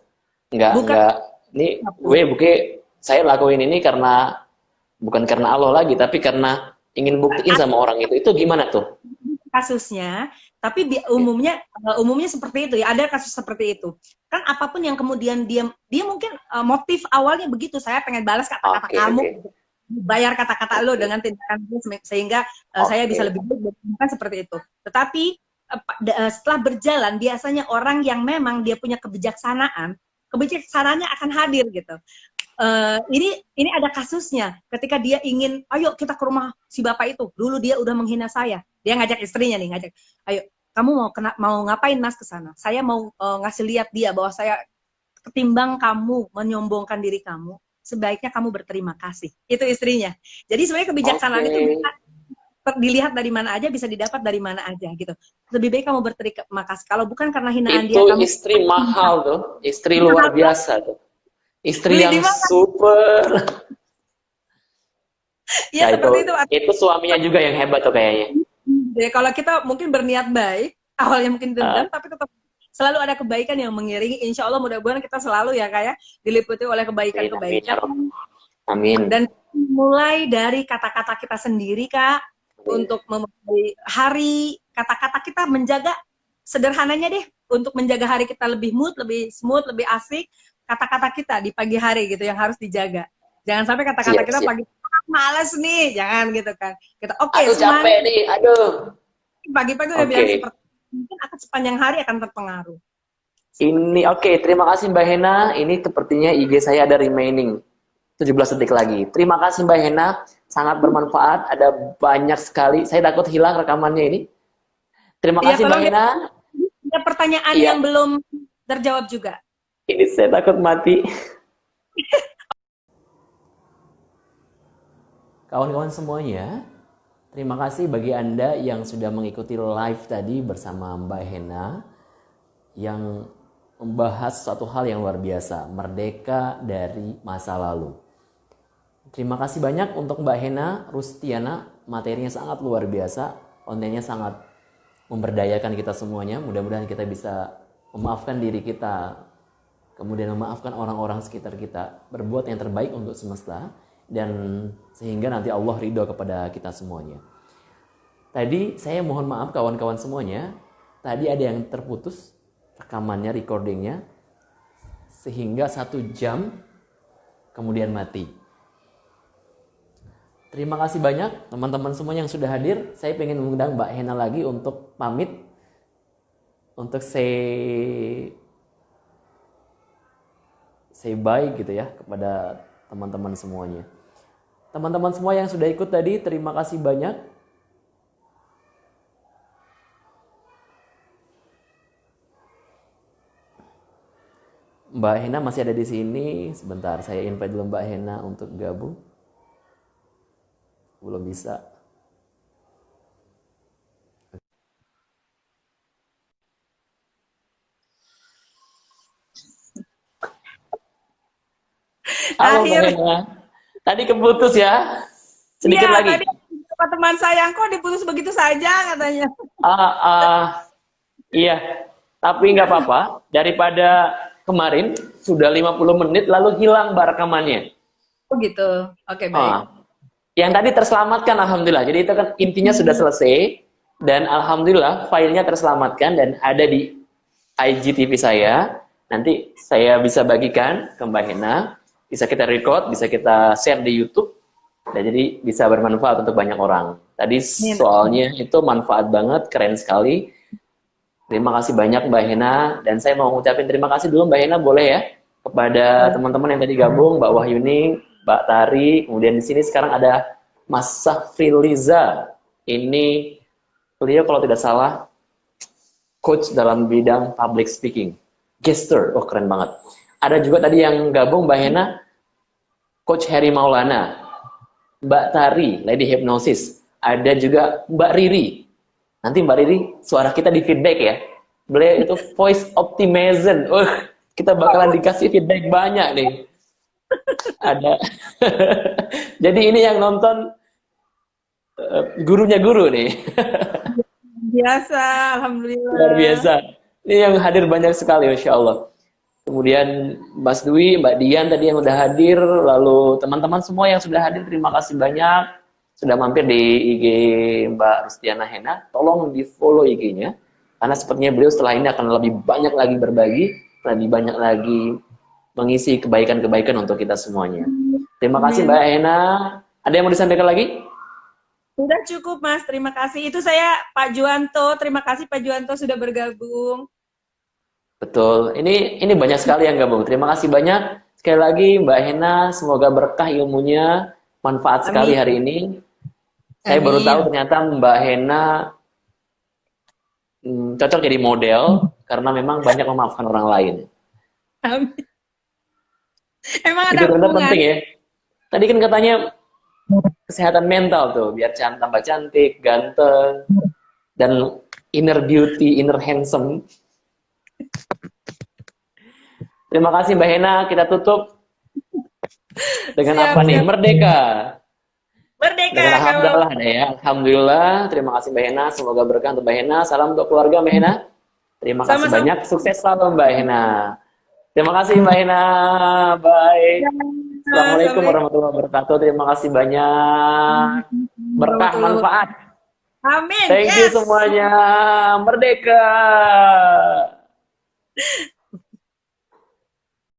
Nggak, ini gue saya lakuin ini karena bukan karena Allah lagi, tapi karena ingin buktiin sama orang itu gimana tuh? Kasusnya, tapi umumnya seperti itu ya, ada kasus seperti itu. Kan apapun yang kemudian dia mungkin motif awalnya begitu, saya pengen balas kata-kata kamu, bayar kata-kata lo dengan tindakan gue sehingga saya bisa lebih baik, bukan seperti itu. Tetapi setelah berjalan, biasanya orang yang memang dia punya kebijaksanaannya akan hadir gitu. Ini ada kasusnya ketika dia ingin, ayo kita ke rumah si bapak itu, dulu dia udah menghina saya, dia ngajak istrinya nih, ayo kamu mau ngapain mas ke sana, saya mau ngasih lihat dia bahwa saya, ketimbang kamu menyombongkan diri kamu, sebaiknya kamu berterima kasih. Itu istrinya. Jadi sebenarnya kebijaksanaan itu bisa dilihat dari mana aja, bisa didapat dari mana aja gitu. Lebih baik kamu berterima kasih. Kalau bukan karena hinaan Itu dia, kamu istri mahal tuh, istri luar biasa tuh. Istri yang super. Ya, Nah, seperti itu. itu suaminya juga yang hebat tuh kayaknya. Jadi kalau kita mungkin berniat baik, awalnya mungkin dendam, tapi tetap selalu ada kebaikan yang mengiringi. Insya Allah mudah-mudahan kita selalu ya kayak diliputi oleh kebaikan-kebaikan. Amin. Dan mulai dari kata-kata kita sendiri, Kak, untuk memulai hari, kata-kata kita menjaga, sederhananya deh, untuk menjaga hari kita lebih mood, lebih smooth, lebih asik, kata-kata kita di pagi hari gitu yang harus dijaga. Jangan sampai kata-kata kita pagi, males nih, jangan gitu kan. Kita aduh capek nih, aduh. Pagi-pagi udah bilang seperti mungkin akan sepanjang hari akan terpengaruh. Ini terima kasih Mbak Hena. Ini sepertinya IG saya ada remaining 17 detik lagi. Terima kasih Mbak Hena, sangat bermanfaat. Ada banyak sekali. Saya takut hilang rekamannya ini. Terima Iya, kasih Mbak tolong Hena. ada pertanyaan Iya, yang belum terjawab juga. ini saya takut mati. Kawan-kawan semuanya, terima kasih bagi Anda yang sudah mengikuti live tadi bersama Mbak Hena yang membahas suatu hal yang luar biasa, merdeka dari masa lalu. Terima kasih banyak untuk Mbak Hena Rustiana, materinya sangat luar biasa, kontennya sangat memberdayakan kita semuanya. Mudah-mudahan kita bisa memaafkan diri kita, kemudian memaafkan orang-orang sekitar kita, berbuat yang terbaik untuk semesta, dan sehingga nanti Allah ridho kepada kita semuanya. Tadi saya mohon maaf kawan-kawan semuanya, tadi ada yang terputus rekamannya, recordingnya, sehingga 1 jam kemudian mati. Terima kasih banyak teman-teman semua yang sudah hadir. Saya pengen mengundang Mbak Hena lagi untuk pamit, untuk say bye gitu ya kepada teman-teman semuanya. Teman-teman semua yang sudah ikut tadi, terima kasih banyak. Mbak Hena masih ada di sini. Sebentar, saya invite dulu Mbak Hena untuk gabung. Belum bisa. Halo Mbak Hena. Tadi keputus ya? Sedikit Iya, lagi. tadi teman sayang kok diputus begitu saja katanya. Iya, tapi nggak apa-apa. Daripada kemarin sudah 50 menit lalu hilang rekamannya. Oh gitu. Oke, baik. Yang tadi terselamatkan alhamdulillah. Jadi itu kan intinya sudah selesai dan alhamdulillah filenya terselamatkan dan ada di IGTV saya. Nanti saya bisa bagikan ke Mbak Hena, bisa kita record, bisa kita share di YouTube, dan jadi bisa bermanfaat untuk banyak orang. Tadi soalnya itu manfaat banget, keren sekali. Terima kasih banyak Mbak Hena, dan saya mau ngucapin terima kasih dulu Mbak Hena, boleh ya, kepada teman-teman yang tadi gabung, Mbak Wahyuni, Mbak Tari, kemudian di sini sekarang ada Mas Safriliza. Ini beliau kalau tidak salah coach dalam bidang public speaking, gesture, oh keren banget. Ada juga tadi yang gabung Mbak Hena, Coach Heri Maulana, Mbak Tari, Lady Hypnosis, ada juga Mbak Riri. Nanti Mbak Riri, suara kita di feedback ya. Beliau itu voice optimism. Kita bakalan dikasih feedback banyak nih. Ada. Jadi ini yang nonton gurunya guru nih. Biasa, alhamdulillah. Luar biasa. Ini yang hadir banyak sekali, Masya Allah. Kemudian Mas Dwi, Mbak Dian tadi yang udah hadir, lalu teman-teman semua yang sudah hadir, terima kasih banyak. Sudah mampir di IG Mbak Rustiana Hena, tolong di follow IG-nya. Karena sepertinya beliau setelah ini akan lebih banyak lagi berbagi, lebih banyak lagi mengisi kebaikan-kebaikan untuk kita semuanya. Terima kasih Mbak Hena. Ada yang mau disampaikan lagi? Sudah cukup Mas, terima kasih. Itu saya Pak Juwanto, terima kasih Pak Juwanto sudah bergabung. Betul, ini banyak sekali yang gabung. Terima kasih banyak. Sekali lagi Mbak Hena, semoga berkah ilmunya, manfaat sekali hari ini. Saya baru tahu ternyata Mbak Hena cocok jadi model, karena memang banyak memaafkan orang lain. Amin. Emang ada Itu ternyata hubungan. penting ya. Tadi kan katanya kesehatan mental tuh, biar tambah cantik, ganteng, dan inner beauty, inner handsome. Terima kasih Mbak Hena, kita tutup dengan apa nih? Merdeka. Merdeka. Dengan alhamdulillah ada ya. Alhamdulillah, terima kasih Mbak Hena, semoga berkah untuk Mbak Hena. Salam untuk keluarga Mbak Hena. Terima kasih banyak, sukses selalu Mbak Hena. Terima kasih Mbak Hena, bye. Assalamualaikum warahmatullahi wabarakatuh. Terima kasih banyak. Berkah manfaat. Amin. Thank you semuanya. Merdeka.